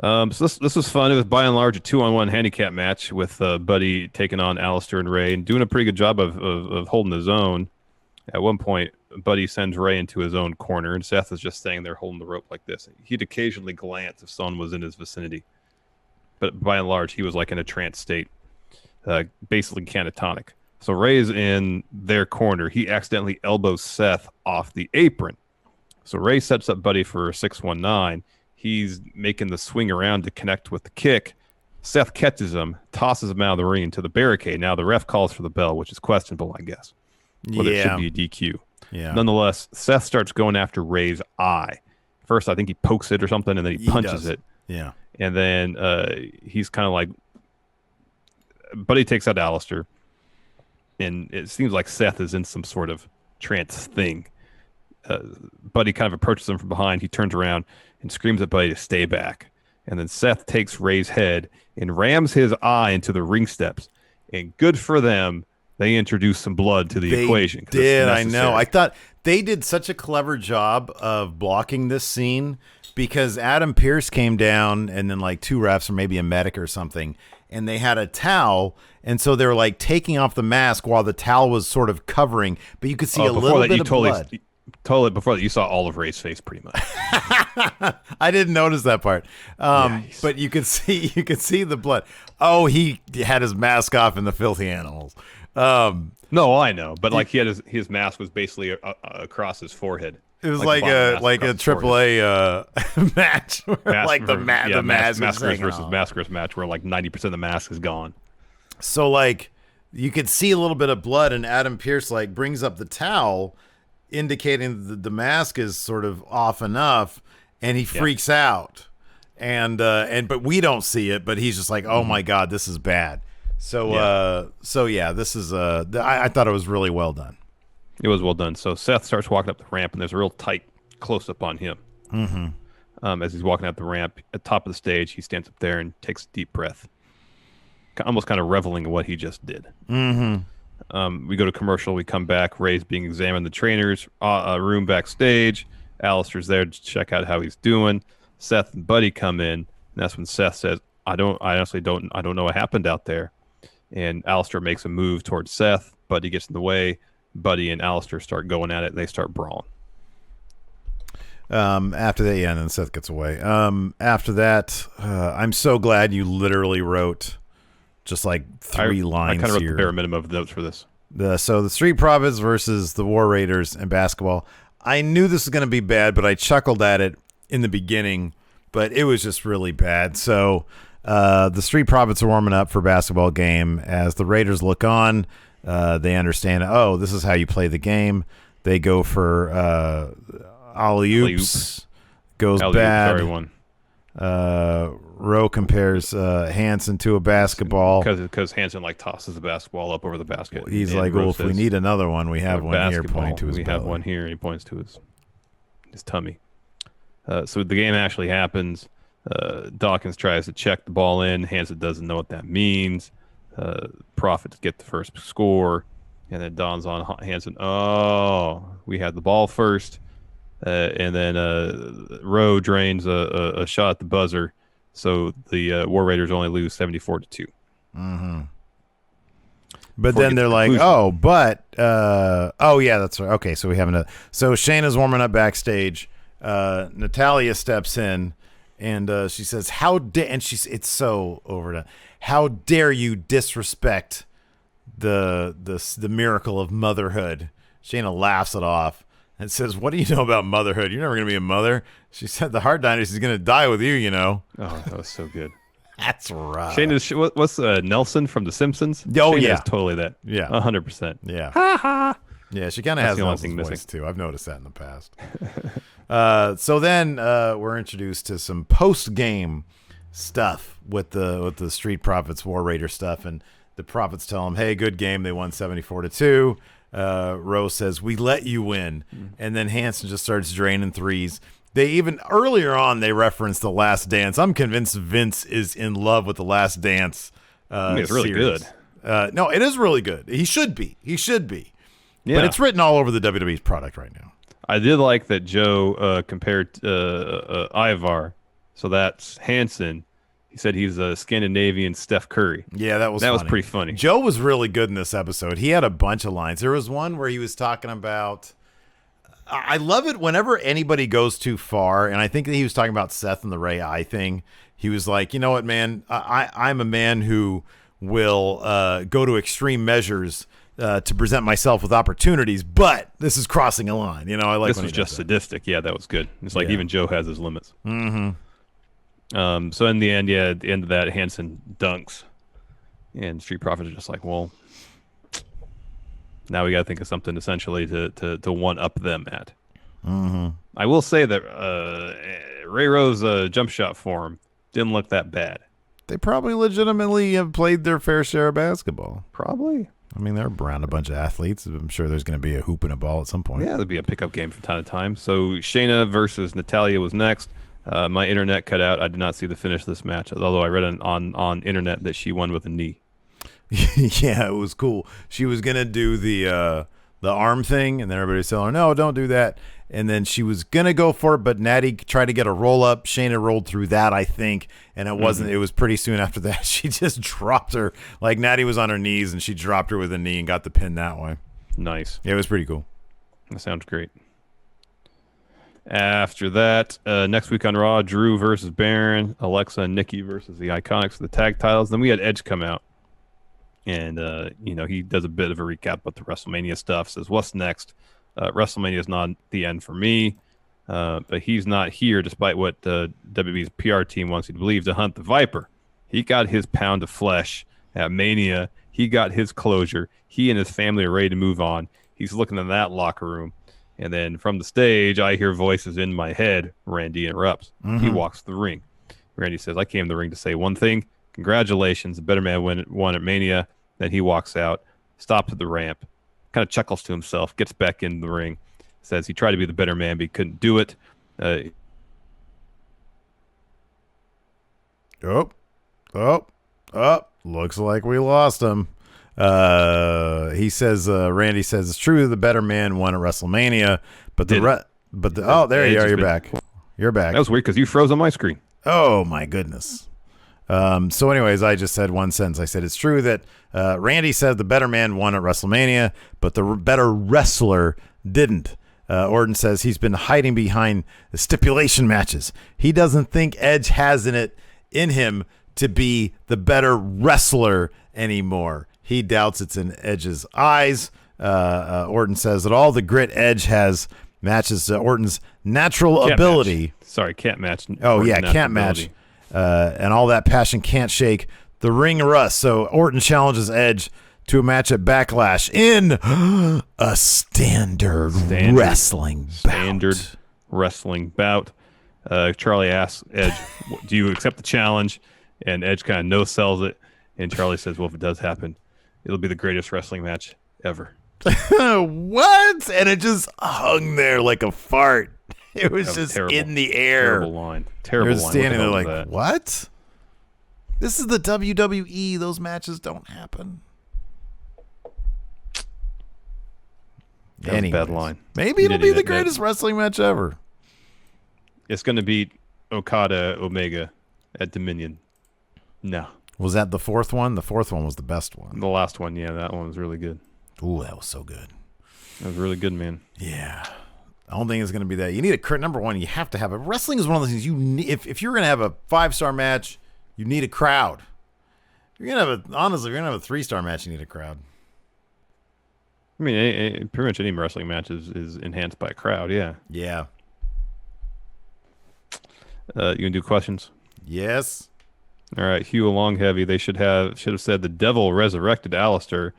So this was fun. It was by and large a 2-on-1 handicap match with Buddy taking on Alistair and Ray and doing a pretty good job of holding his own. At one point, Buddy sends Ray into his own corner, and Seth is just standing there holding the rope like this. He'd occasionally glance if someone was in his vicinity, but by and large, he was like in a trance state, basically catatonic. So Ray's in their corner. He accidentally elbows Seth off the apron. So Ray sets up Buddy for a 619. He's making the swing around to connect with the kick. Seth catches him, tosses him out of the ring to the barricade. Now the ref calls for the bell, which is questionable, I guess. Whether it should be a DQ. Yeah. Nonetheless, Seth starts going after Ray's eye. First, I think he pokes it or something, and then he punches it. Yeah. And then he's kind of like, Buddy takes out Alistair, and it seems like Seth is in some sort of trance thing. Buddy kind of approaches him from behind. He turns around and screams at Buddy to stay back. And then Seth takes Ray's head and rams his eye into the ring steps. And good for them, they introduced some blood to the equation. I know. I thought they did such a clever job of blocking this scene because Adam Pearce came down and then like two refs or maybe a medic or something, and they had a towel. And so they were like taking off the mask while the towel was sort of covering, but you could see a little bit of blood. Before that, you saw all of Ray's face pretty much. I didn't notice that part, but you could see the blood. Oh, he had his mask off in the Filthy Animals. No, I know, but like he had his mask was basically across his forehead. It was like a AAA match, where the Maskers versus Maskers match, where like 90% of the mask is gone. So like you could see a little bit of blood, and Adam Pearce like brings up the towel, indicating that the mask is sort of off enough, and he freaks out, and but we don't see it, but he's just like, oh my God, this is bad. So this is I thought it was really well done. It was well done. So Seth starts walking up the ramp, and there's a real tight close up on him. As he's walking up the ramp at the top of the stage, he stands up there and takes a deep breath, almost kind of reveling in what he just did. We go to commercial. We come back. Ray's being examined. The trainer's room backstage. Alistair's there to check out how he's doing. Seth and Buddy come in. And that's when Seth says, I honestly don't know what happened out there. And Alistair makes a move towards Seth. Buddy gets in the way. Buddy and Alistair start going at it. And they start brawling. After that, and then Seth gets away. After that, I'm so glad you literally wrote just like three lines. I kind of wrote here. the bare minimum of notes for this. So the Street Profits versus the War Raiders in basketball. I knew this was going to be bad, but I chuckled at it in the beginning, but it was just really bad. So the Street Profits are warming up for a basketball game. As the Raiders look on, they understand, oh, this is how you play the game. They go for alley-oops. Goes bad. Sorry, one. Rowe compares Hansen to a basketball because Hansen like tosses the basketball up over the basket. He's like, well, if we need another one, we have one here, pointing to his belly. We have one here, and he points to his tummy. So the game actually happens. Dawkins tries to check the ball in. Hansen doesn't know what that means. Profits get the first score, and then dawns on Hansen. Oh, we had the ball first. And then Rowe drains a shot at the buzzer, so the War Raiders only lose 74-2. But then they're like, yeah, that's right. Okay, so we have another. So Shayna's warming up backstage. Natalia steps in, and she says, it's so overdone. How dare you disrespect the miracle of motherhood? Shayna laughs it off. And says, what do you know about motherhood? You're never going to be a mother. She said the Hart Dynasty is going to die with you, you know. Oh, that was so good. That's right. Shane what's Nelson from The Simpsons? Oh, Shane yeah. is totally that. Yeah. 100%. Yeah. Ha ha. Yeah, she kind of That's has the only Nelson's thing voice missing. too. I've noticed that in the past. So then we're introduced to some post-game stuff with the Street Profits War Raider stuff, and the Profits tell them, "Hey, good game. They won 74-2." Rose says, "We let you win," and then Hanson just starts draining threes. They even earlier on they referenced The Last Dance. I'm convinced Vince is in love with The Last Dance. I mean, it's really series. good. No, it is really good. He should be. Yeah. But it's written all over the WWE's product right now. I did like that Joe compared Ivar. So that's Hansen. He said he's a Scandinavian Steph Curry. Yeah, that was pretty funny. Joe was really good in this episode. He had a bunch of lines. There was one where he was talking about. I love it whenever anybody goes too far, and I think that he was talking about Seth and the Ray Eye thing. He was like, you know what, man? I'm a man who will go to extreme measures to present myself with opportunities, but this is crossing a line. You know, I like this when was he just does that. sadistic. Yeah, that was good. It's like Yeah. even Joe has his limits. Mm-hmm. So in the end, at the end of that, Hansen dunks, and Street Profits are just like, well, now we got to think of something essentially to one up them at. Mm-hmm. I will say that Ray Rose jump shot form didn't look that bad. They probably legitimately have played their fair share of basketball. Probably. I mean, they're around a bunch of athletes. I'm sure there's going to be a hoop and a ball at some point. Yeah, there'll be a pickup game from time to time. So Shayna versus Natalia was next. My internet cut out. I did not see the finish of this match, although I read on internet that she won with a knee. Yeah, it was cool. She was gonna do the arm thing, and then everybody was telling her, "No, don't do that." And then she was gonna go for it, but Natty tried to get a roll up. Shayna rolled through that, I think, and it wasn't. It was pretty soon after that. She just dropped her. Like Natty was on her knees, and she dropped her with a knee and got the pin that way. Nice. Yeah, it was pretty cool. That sounds great. After that, next week on Raw, Drew versus Baron, Alexa and Nikki versus the Iconics for the tag titles. Then we had Edge come out. And, he does a bit of a recap about the WrestleMania stuff, says, what's next? WrestleMania is not the end for me, but he's not here, despite what WWE's PR team wants you to believe, to hunt the Viper. He got his pound of flesh at Mania. He got his closure. He and his family are ready to move on. He's looking in that locker room. And then from the stage, I hear voices in my head. Randy interrupts. He walks the ring. Randy says, I came to the ring to say one thing. Congratulations, the better man won at Mania. Then he walks out, stops at the ramp, kind of chuckles to himself, gets back in the ring, says he tried to be the better man, but he couldn't do it. Looks like we lost him. He says, Randy says, it's true the better man won at WrestleMania, but there you are. You're back. You're back. That was weird because you froze on my screen. Oh my goodness. So anyways, I just said one sentence. I said, it's true that Randy said the better man won at WrestleMania, but the better wrestler didn't. Orton says he's been hiding behind the stipulation matches. He doesn't think Edge has it in him to be the better wrestler anymore. He doubts it's in Edge's eyes. Orton says that all the grit Edge has matches Orton's natural ability. Match. Sorry, can't match. Oh, Orton's yeah, natural can't match. ability. And all that passion can't shake the ring rust. So Orton challenges Edge to a match at Backlash in a standard wrestling bout. Charlie asks Edge, do you accept the challenge? And Edge kind of no-sells it. And Charlie says, well, if it does happen, it'll be the greatest wrestling match ever. What? And it just hung there like a fart. It was just terrible. in the air. Terrible line. Terrible line. Standing there like, that? what? This is the WWE. Those matches don't happen. That was a bad line. Maybe it'll be the greatest wrestling match ever. It's going to beat Okada Omega at Dominion. No. Was that the fourth one? The fourth one was the best one. The last one, yeah, that one was really good. Ooh, that was so good. That was really good, man. Yeah. I don't think it's going to be that. You need a number one. You have to have it. Wrestling is one of those things you need. If you're going to have a 5-star match, you need a crowd. If you're going to have honestly, if you're going to have a 3-star match, you need a crowd. I mean, pretty much any wrestling match is enhanced by a crowd. Yeah. Yeah. You gonna do questions? Yes. All right. Hugh Longheavy. They should have said the devil resurrected Alistair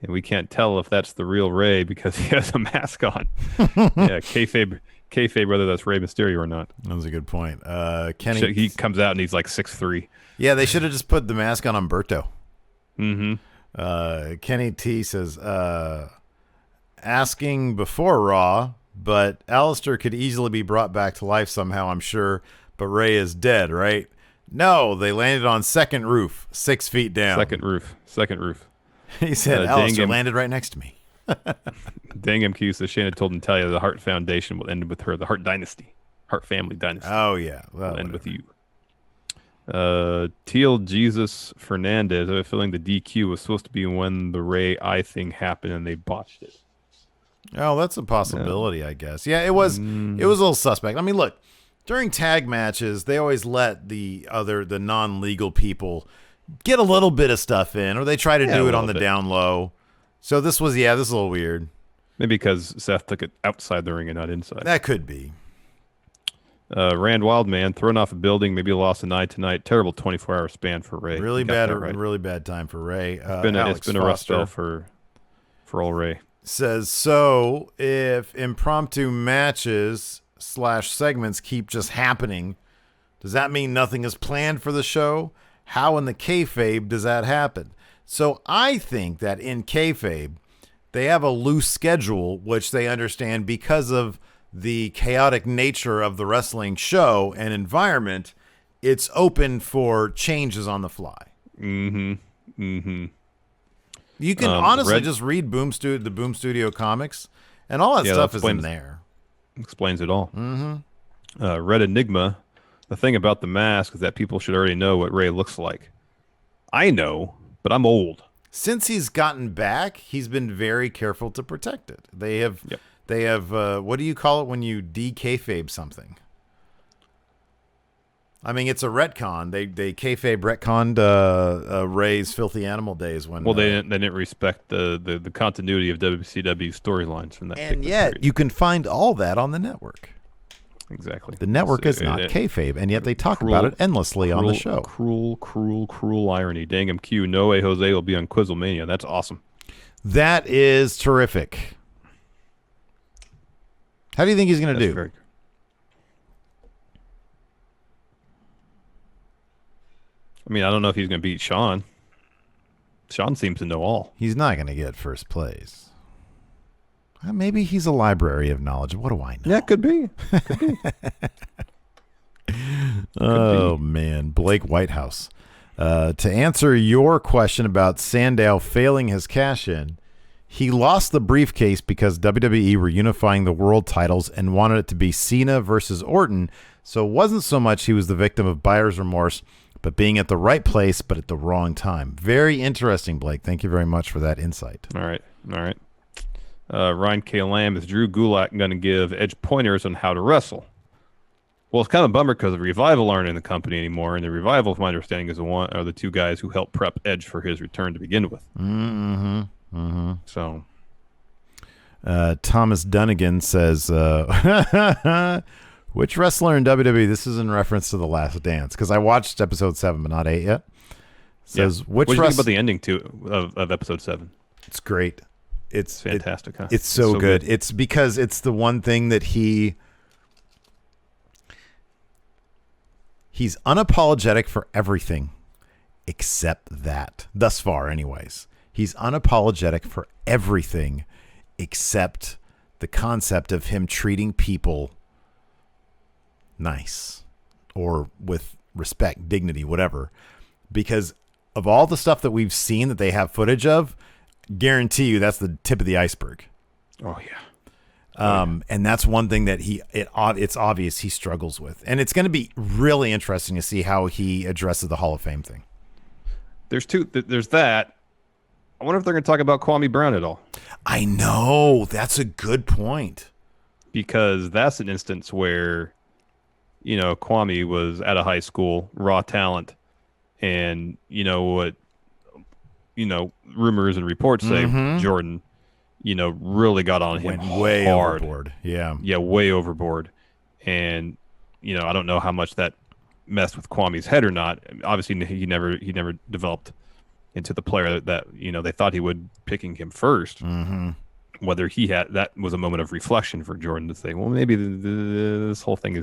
and we can't tell if that's the real Ray because he has a mask on. Yeah, kayfabe, whether that's Rey Mysterio or not. That was a good point. Kenny, he comes out and he's like 6'3". Yeah, they should have just put the mask on Humberto. Mm-hmm. Kenny T says, asking before Raw, but Alistair could easily be brought back to life somehow, I'm sure, but Ray is dead, right? No, they landed on second roof, 6 feet down. Second roof. He said, Alistair landed right next to me. Dang MQ says Shayna told Natalia the Hart Foundation will end with her, the Hart Dynasty. Hart family dynasty. Oh, yeah. Well, will end with you. Teal Jesus Fernandez, I have a feeling the DQ was supposed to be when the Ray eye thing happened and they botched it. Oh, that's a possibility, I guess. Yeah, it was a little suspect. I mean, look, during tag matches, they always let the non-legal people get a little bit of stuff in, or they try to do it on the down low. So this is a little weird. Maybe because Seth took it outside the ring and not inside. That could be. Rand Wildman thrown off a building, maybe lost an eye tonight. Terrible 24-hour span for Ray. Really bad time for Ray. It's been a rough spell for old Ray. Says, so if impromptu matches / segments keep just happening, does that mean nothing is planned for the show? How in the kayfabe does that happen? So I think that in kayfabe, they have a loose schedule, which they understand because of the chaotic nature of the wrestling show and environment. It's open for changes on the fly. Mm-hmm. Mm-hmm. You can honestly just read the Boom Studio comics, and all that stuff is in there. Explains it all. Mm-hmm. Red Enigma. The thing about the mask is that people should already know what Ray looks like. I know, but I'm old. Since he's gotten back, he's been very careful to protect it. They have, what do you call it when you de-kayfabe something? I mean, it's a retcon. They kayfabe retconned Ray's Filthy Animal days when. Well, they didn't respect the continuity of WCW storylines from that. And yet, period. You can find all that on the network. Exactly. The network is not kayfabe, and yet they talk about it endlessly on the show. Cruel irony. Dang him, Q. No way Jose will be on Quizzlemania. That's awesome. That is terrific. How do you think he's going to do? I mean, I don't know if he's going to beat Sean. Sean seems to know all. He's not going to get first place. Maybe he's a library of knowledge. What do I know? Yeah, could be. Man. Blake Whitehouse. To answer your question about Sandow failing his cash-in, he lost the briefcase because WWE were unifying the world titles and wanted it to be Cena versus Orton, so it wasn't so much he was the victim of buyer's remorse, but being at the right place but at the wrong time. Very interesting, Blake. Thank you very much for that insight. All right. Ryan K. Lamb, is Drew Gulak going to give Edge pointers on how to wrestle? Well, it's kind of a bummer because the Revival aren't in the company anymore, and the Revival, from my understanding, are the two guys who helped prep Edge for his return to begin with. Mm-hmm. Mm-hmm. So, Thomas Dunnigan says, which wrestler in WWE, this is in reference to The Last Dance, because I watched episode 7, but not 8 yet. Says, what do you think about the ending of episode 7? It's great. It's fantastic, huh? It's so good. It's because it's the one thing that he's unapologetic for everything except that. Thus far, anyways. He's unapologetic for everything except the concept of him treating people nice or with respect, dignity, whatever. Because of all the stuff that we've seen that they have footage of, guarantee you that's the tip of the iceberg. Oh yeah. And that's one thing that it's obvious he struggles with, and it's going to be really interesting to see how he addresses the Hall of Fame thing. There's that. I wonder if they're going to talk about Kwame Brown at all. I know, that's a good point, because that's an instance where, Kwame was at a high school, raw talent, and what rumors and reports say, Jordan, really got on him way hard. Overboard. Yeah, way overboard. And I don't know how much that messed with Kwame's head or not. Obviously, he never developed into the player that they thought he would, picking him first. Whether that was a moment of reflection for Jordan to say, well, maybe this whole thing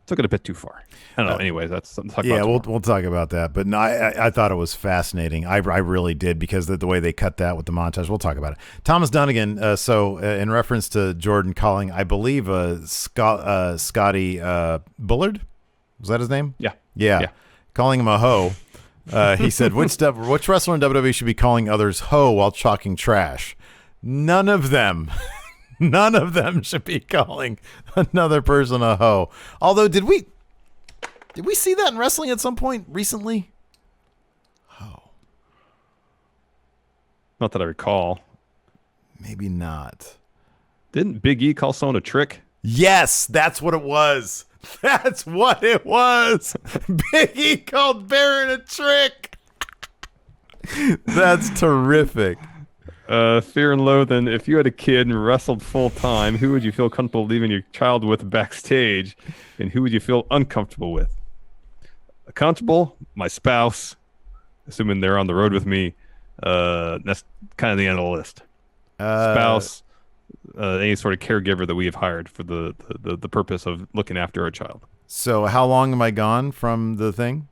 took it a bit too far. I don't know. Anyways, that's something to talk about. We'll talk about that. But no, I thought it was fascinating. I really did, because the way they cut that with the montage. We'll talk about it. Thomas Dunnigan. In reference to Jordan calling, I believe Scotty Bullard, was that his name? Yeah. Calling him a hoe. He said, which wrestler in WWE should be calling others hoe while talking trash? None of them. None of them should be calling another person a hoe. Although, did we see that in wrestling at some point recently? Oh. Not that I recall. Maybe not. Didn't Big E call someone a trick? Yes, that's what it was. That's what it was. Big E called Baron a trick. That's terrific. Fear and Loathing, if you had a kid and wrestled full time, who would you feel comfortable leaving your child with backstage, and who would you feel uncomfortable with? Comfortable, my spouse, assuming they're on the road with me. That's kind of the end of the list. Spouse, any sort of caregiver that we have hired for the purpose of looking after our child. So how long am I gone from the thing?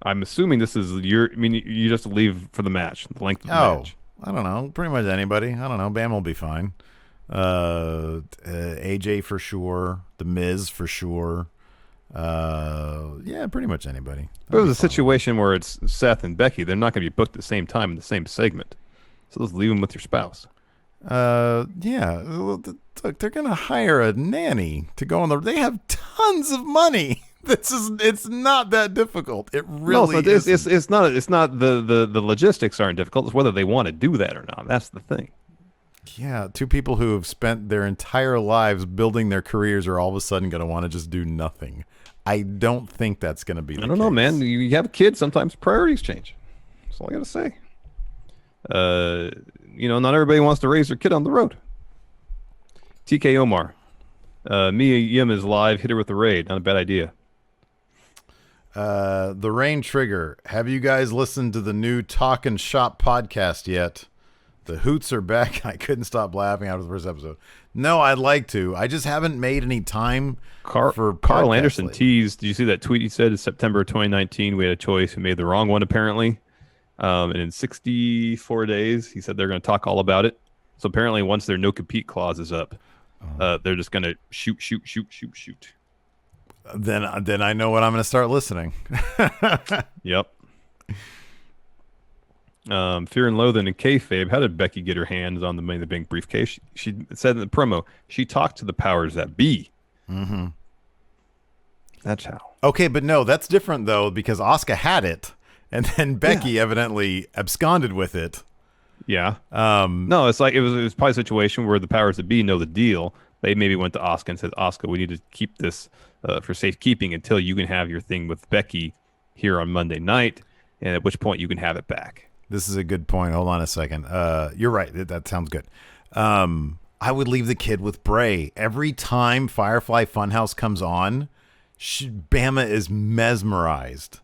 I'm assuming this is you just leave for the match, the length of the match. I don't know. Pretty much anybody. I don't know. Bam will be fine. AJ for sure. The Miz for sure. Yeah, pretty much anybody. If it was a situation where it's Seth and Becky, they're not going to be booked at the same time in the same segment. So let's leave them with your spouse. Yeah. Look, they're going to hire a nanny to go on they have tons of money. It's not that difficult. It really is. It's not the logistics aren't difficult. It's whether they want to do that or not. That's the thing. Yeah, two people who have spent their entire lives building their careers are all of a sudden going to want to just do nothing. I don't think that's going to be the case. I don't know, man. You have kids, sometimes priorities change. That's all I got to say. Not everybody wants to raise their kid on the road. TK Omar. Mia Yim is live. Hit her with the raid. Not a bad idea. The Rain Trigger. Have you guys listened to the new Talkin' Shop podcast yet? The hoots are back. I couldn't stop laughing after the first episode. No, I'd like to. I just haven't made any time for Carl Anderson lately. teased. Did you see that tweet he said in September 2019? We had a choice. We made the wrong one, apparently. And in 64 days, he said they're going to talk all about it. So apparently once their no compete clause is up, they're just going to shoot. Then I know what I'm going to start listening. Yep. Fear and Loathing and kayfabe. How did Becky get her hands on the Money in the Bank briefcase? She said in the promo, she talked to the powers that be. Mm-hmm. That's how. Okay, but no, that's different though, because Asuka had it, and then Becky evidently absconded with it. Yeah. No, it's like it was probably a situation where the powers that be know the deal. They maybe went to Asuka and said, Asuka, we need to keep this for safekeeping until you can have your thing with Becky here on Monday night, and at which point you can have it back. This is a good point. Hold on a second. You're right. That sounds good. I would leave the kid with Bray. Every time Firefly Funhouse comes on, Bama is mesmerized.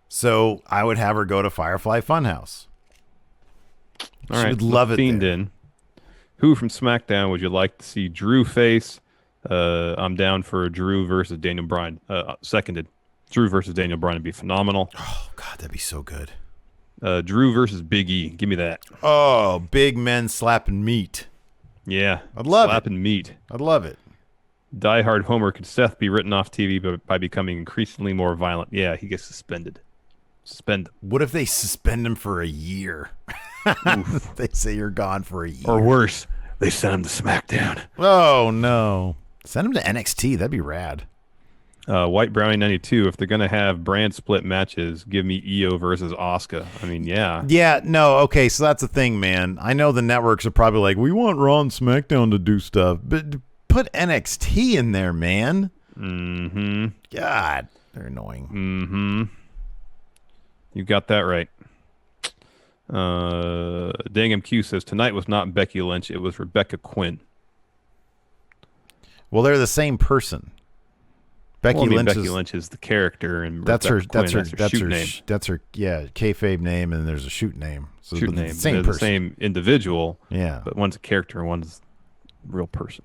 So I would have her go to Firefly Funhouse. All she would love it Fiend there. In. Who from SmackDown would you like to see Drew face? I'm down for Drew versus Daniel Bryan. Seconded. Drew versus Daniel Bryan would be phenomenal. Oh, God, that'd be so good. Drew versus Big E. Give me that. Oh, big men slapping meat. Yeah. I'd love slapping meat. I'd love it. Die Hard Homer. Could Seth be written off TV by becoming increasingly more violent? Yeah, he gets suspended. What if they suspend him for a year? They say you're gone for a year. Or worse, they send him to SmackDown. Oh, no. Send him to NXT. That'd be rad. White Brownie 92. If they're going to have brand split matches, give me Io versus Asuka. I mean, yeah. Yeah, no, okay, so that's the thing, man. I know the networks are probably like, we want Raw and SmackDown to do stuff, but put NXT in there, man. Mm-hmm. God, they're annoying. Mm-hmm. You got that right. Dangam Q says, tonight was not Becky Lynch, it was Rebecca Quinn. Well, they're the same person. Becky Lynch Becky is Lynch is the character, and that's her Rebecca Quinn, that's her name. that's her kayfabe name, and there's a shoot name. So Shoot but name. the same They're person. the same individual. Yeah. But one's a character and one's a real person.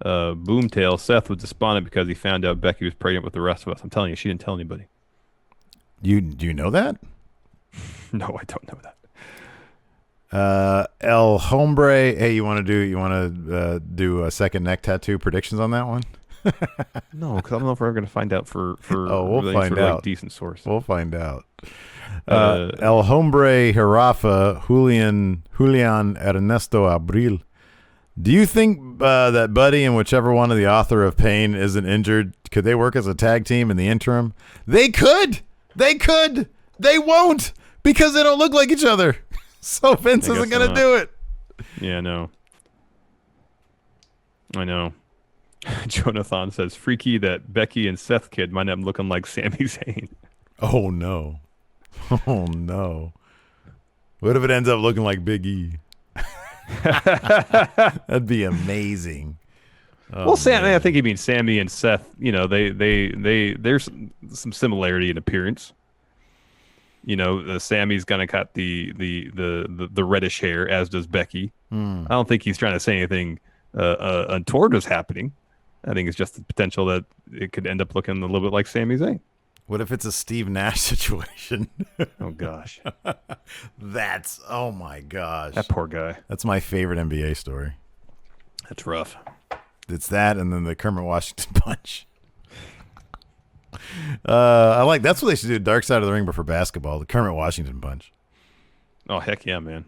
Boomtail, Seth was despondent because he found out Becky was pregnant with the rest of us. I'm telling you, she didn't tell anybody. Do you know that? No, I don't know that. El Hombre. Hey, you want to do a second neck tattoo predictions on that one? No, because I don't know if we're ever going to find out for we'll any find sort of, out. like, decent source. We'll find out. El Hombre Jirafa, Julian Ernesto Abril. Do you think that Buddy and whichever one of the author of Pain isn't injured, could they work as a tag team in the interim? They could. They won't, because they don't look like each other. So Vince isn't going to do it. Yeah, I know. Jonathan says, freaky that Becky and Seth kid might end up looking like Sami Zayn. Oh, no. Oh, no. What if it ends up looking like Big E? That'd be amazing. Oh, well, Sam, man. I think he means Sammy and Seth. You know, there's some similarity in appearance. You know, Sammy's gonna cut the reddish hair, as does Becky. I don't think he's trying to say anything untoward was happening. I think it's just the potential that it could end up looking a little bit like Sami Zayn. What if it's a Steve Nash situation? Oh gosh, oh my gosh, that poor guy. That's my favorite NBA story. That's rough. It's that, and then the Kermit Washington punch. That's what they should do. Dark Side of the Ring, but for basketball, the Kermit Washington punch. Oh heck yeah, man.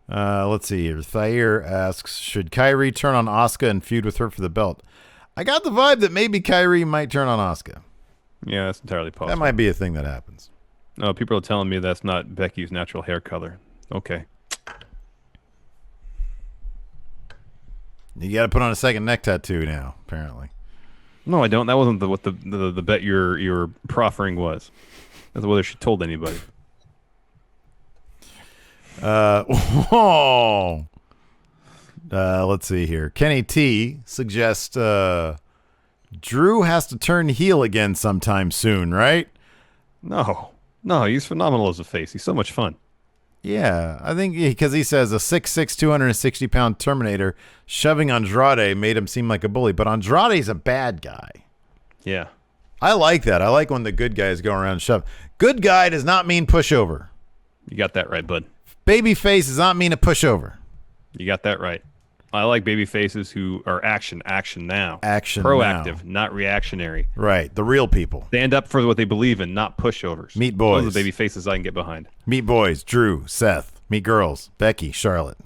Let's see here. Thayer asks, should Kyrie turn on Asuka and feud with her for the belt? I got the vibe that maybe Kyrie might turn on Asuka. Yeah, that's entirely possible. That might be a thing that happens. No, people are telling me that's not Becky's natural hair color. Okay. You got to put on a second neck tattoo now, apparently. No, I don't. That wasn't what the bet you're proffering was. That's whether she told anybody. Let's see here. Kenny T suggests Drew has to turn heel again sometime soon, right? No, he's phenomenal as a face. He's so much fun. Yeah, I think because he says a 6'6", 260-pound Terminator shoving Andrade made him seem like a bully, but Andrade's a bad guy. Yeah. I like that. I like when the good guys go around and shove. Good guy does not mean pushover. You got that right, bud. Baby face does not mean a pushover. You got that right. I like baby faces who are action now. Action Proactive, now. not reactionary. Right, the real people. Stand up for what they believe in, not pushovers. Meet boys. Those are the baby faces I can get behind. Meet boys, Drew, Seth. Meet girls, Becky, Charlotte.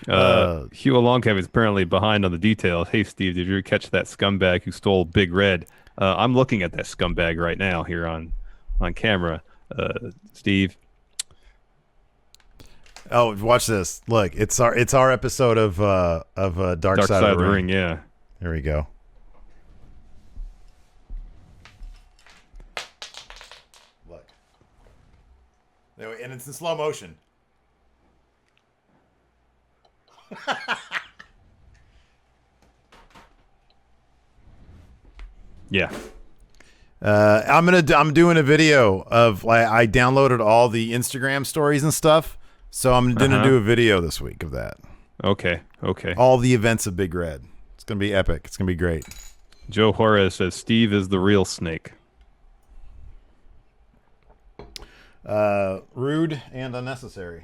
Hugh Longcave is apparently behind on the details. Hey, Steve, did you catch that scumbag who stole Big Red? I'm looking at that scumbag right now here on camera. Steve. Oh, watch this! Look, it's our episode of Dark Side of the Ring. Yeah. Here we go. Look, and it's in slow motion. Yeah. I'm doing a video of I downloaded all the Instagram stories and stuff. So I'm going to do a video this week of that. Okay. All the events of Big Red. It's going to be epic. It's going to be great. Joe Juarez says Steve is the real snake. Rude and unnecessary.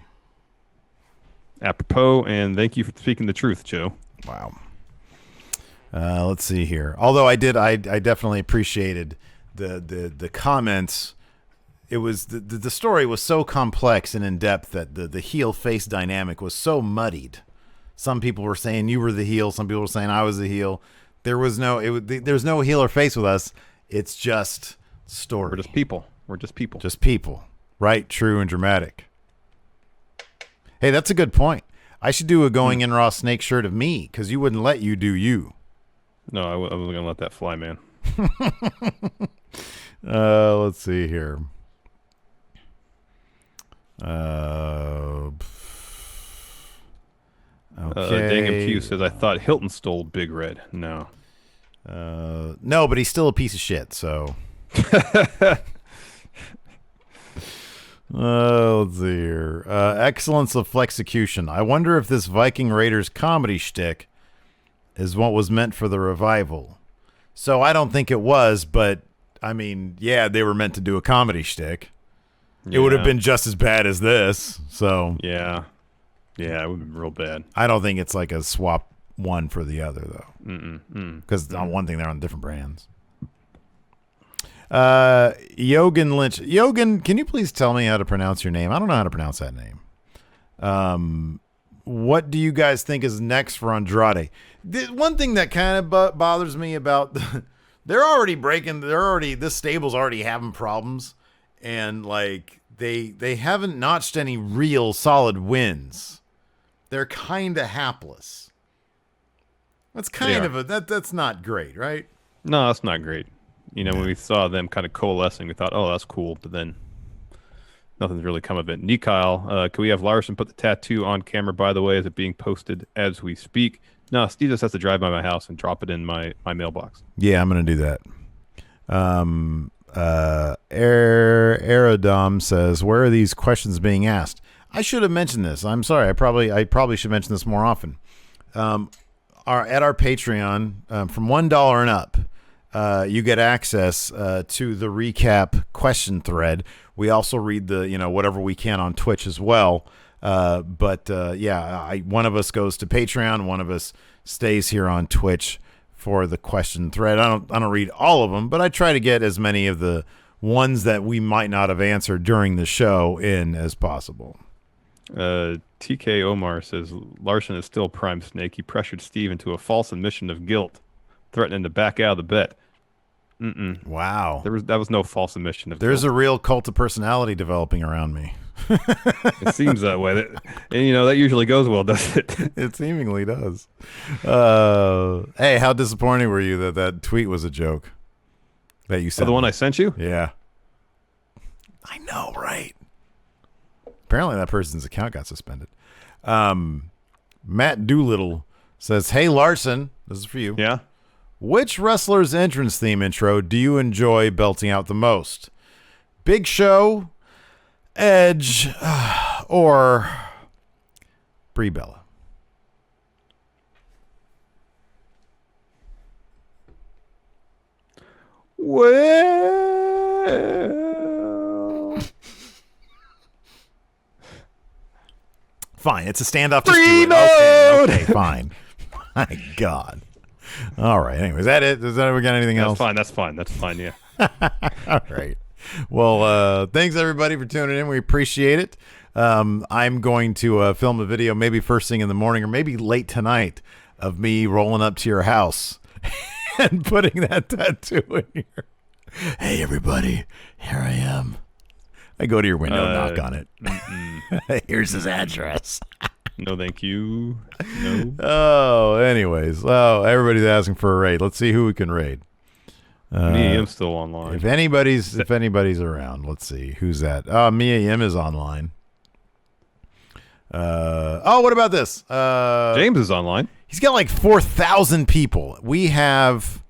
Apropos, and thank you for speaking the truth, Joe. Wow. Let's see here. Although I definitely appreciated the comments. It was the story was so complex and in depth that the heel face dynamic was so muddied. Some people were saying you were the heel. Some people were saying I was the heel. There's no heel or face with us. It's just story. We're just people. Just people. Right, true, and dramatic. Hey, that's a good point. I should do a Going in Raw snake shirt of me because you wouldn't let you do you. No, I wasn't going to let that fly, man. Let's see here. Okay. Dang Q says, I thought Hilton stole Big Red. No. No, but he's still a piece of shit, so. Let's see here. Excellence of Flexecution. I wonder if this Viking Raiders comedy shtick is what was meant for the revival. So I don't think it was, but, I mean, yeah, they were meant to do a comedy shtick. It would have been just as bad as this, so. Yeah. Yeah, it would have been real bad. I don't think it's like a swap one for the other, though. Because on one thing, they're on different brands. Yogan Lynch. Yogan, can you please tell me how to pronounce your name? I don't know how to pronounce that name. What do you guys think is next for Andrade? One thing that kind of bothers me about this stable's already having problems, and like they haven't notched any real solid wins. They're kind of hapless. That's that's not great, right? No, that's not great. You know, when we saw them kind of coalescing, we thought, oh, that's cool. But then nothing's really come of it. Nikyle, can we have Larson put the tattoo on camera, by the way? Is it being posted as we speak? No, Steve just has to drive by my house and drop it in my mailbox. Yeah, I'm going to do that. Aerodom says, where are these questions being asked? I should have mentioned this. I'm sorry. I probably should mention this more often. At our Patreon, from $1 and up, you get access to the recap question thread. We also read the whatever we can on Twitch as well. But one of us goes to Patreon, one of us stays here on Twitch for the question thread. I don't read all of them, but I try to get as many of the ones that we might not have answered during the show in as possible. TK Omar says Larson is still prime snake. He pressured Steve into a false admission of guilt, threatening to back out of the bet. Wow. That was no false admission of There's guilt. a real cult of personality developing around me. It seems that way. And that usually goes well, does it? It seemingly does. Hey, how disappointing were you that tweet was a joke that you sent? The one I sent you? Yeah. I know, right? Apparently that person's account got suspended. Matt Doolittle says, hey, Larson, this is for you. Yeah. Which wrestler's entrance theme intro do you enjoy belting out the most? Big Show, Edge, or Brie Bella? Well, fine, it's a standoff. Just Free do it. mode! Okay, fine. My God. All right. Anyway, is that it? Does that we got anything else? That's fine. Yeah. All right. Well, thanks everybody for tuning in. We appreciate it. I'm going to film a video maybe first thing in the morning or maybe late tonight of me rolling up to your house and putting that tattoo in here. Hey, everybody. Here I am. I go to your window, knock on it. Here's his address. No, thank you. No. Oh, anyways. Oh, everybody's asking for a raid. Let's see who we can raid. Me, I'm still online. If anybody's around, let's see who's that. Mia Yim is online. What about this? James is online. He's got like 4,000 people. We have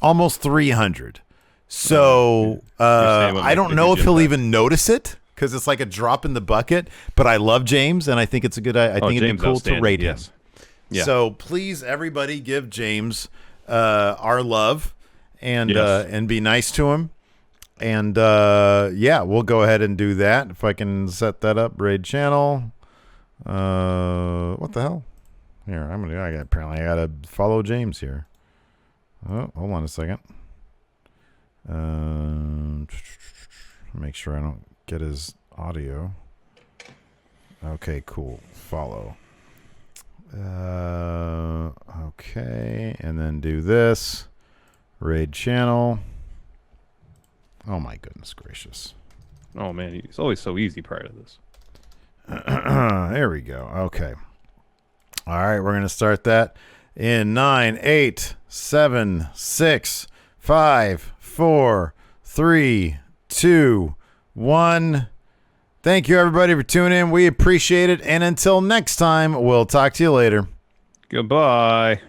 almost 300. So I don't know if he'll even notice it because it's like a drop in the bucket. But I love James, and I think it's a good. I think it'd be cool to rate him. Yeah. So please, everybody, give James our love. And be nice to him. And we'll go ahead and do that. If I can set that up, raid channel. What the hell? Here, I gotta follow James here. Oh, hold on a second. Make sure I don't get his audio. Okay, cool. Follow. Okay, and then do this. Raid channel. Oh my goodness gracious. Oh man, it's always so easy prior to this. There we go. Okay. All right, we're gonna start that in 9, 8, 7, 6, 5, 4, 3, 2, 1. Thank you, everybody, for tuning in. We appreciate it. And until next time, we'll talk to you later. Goodbye.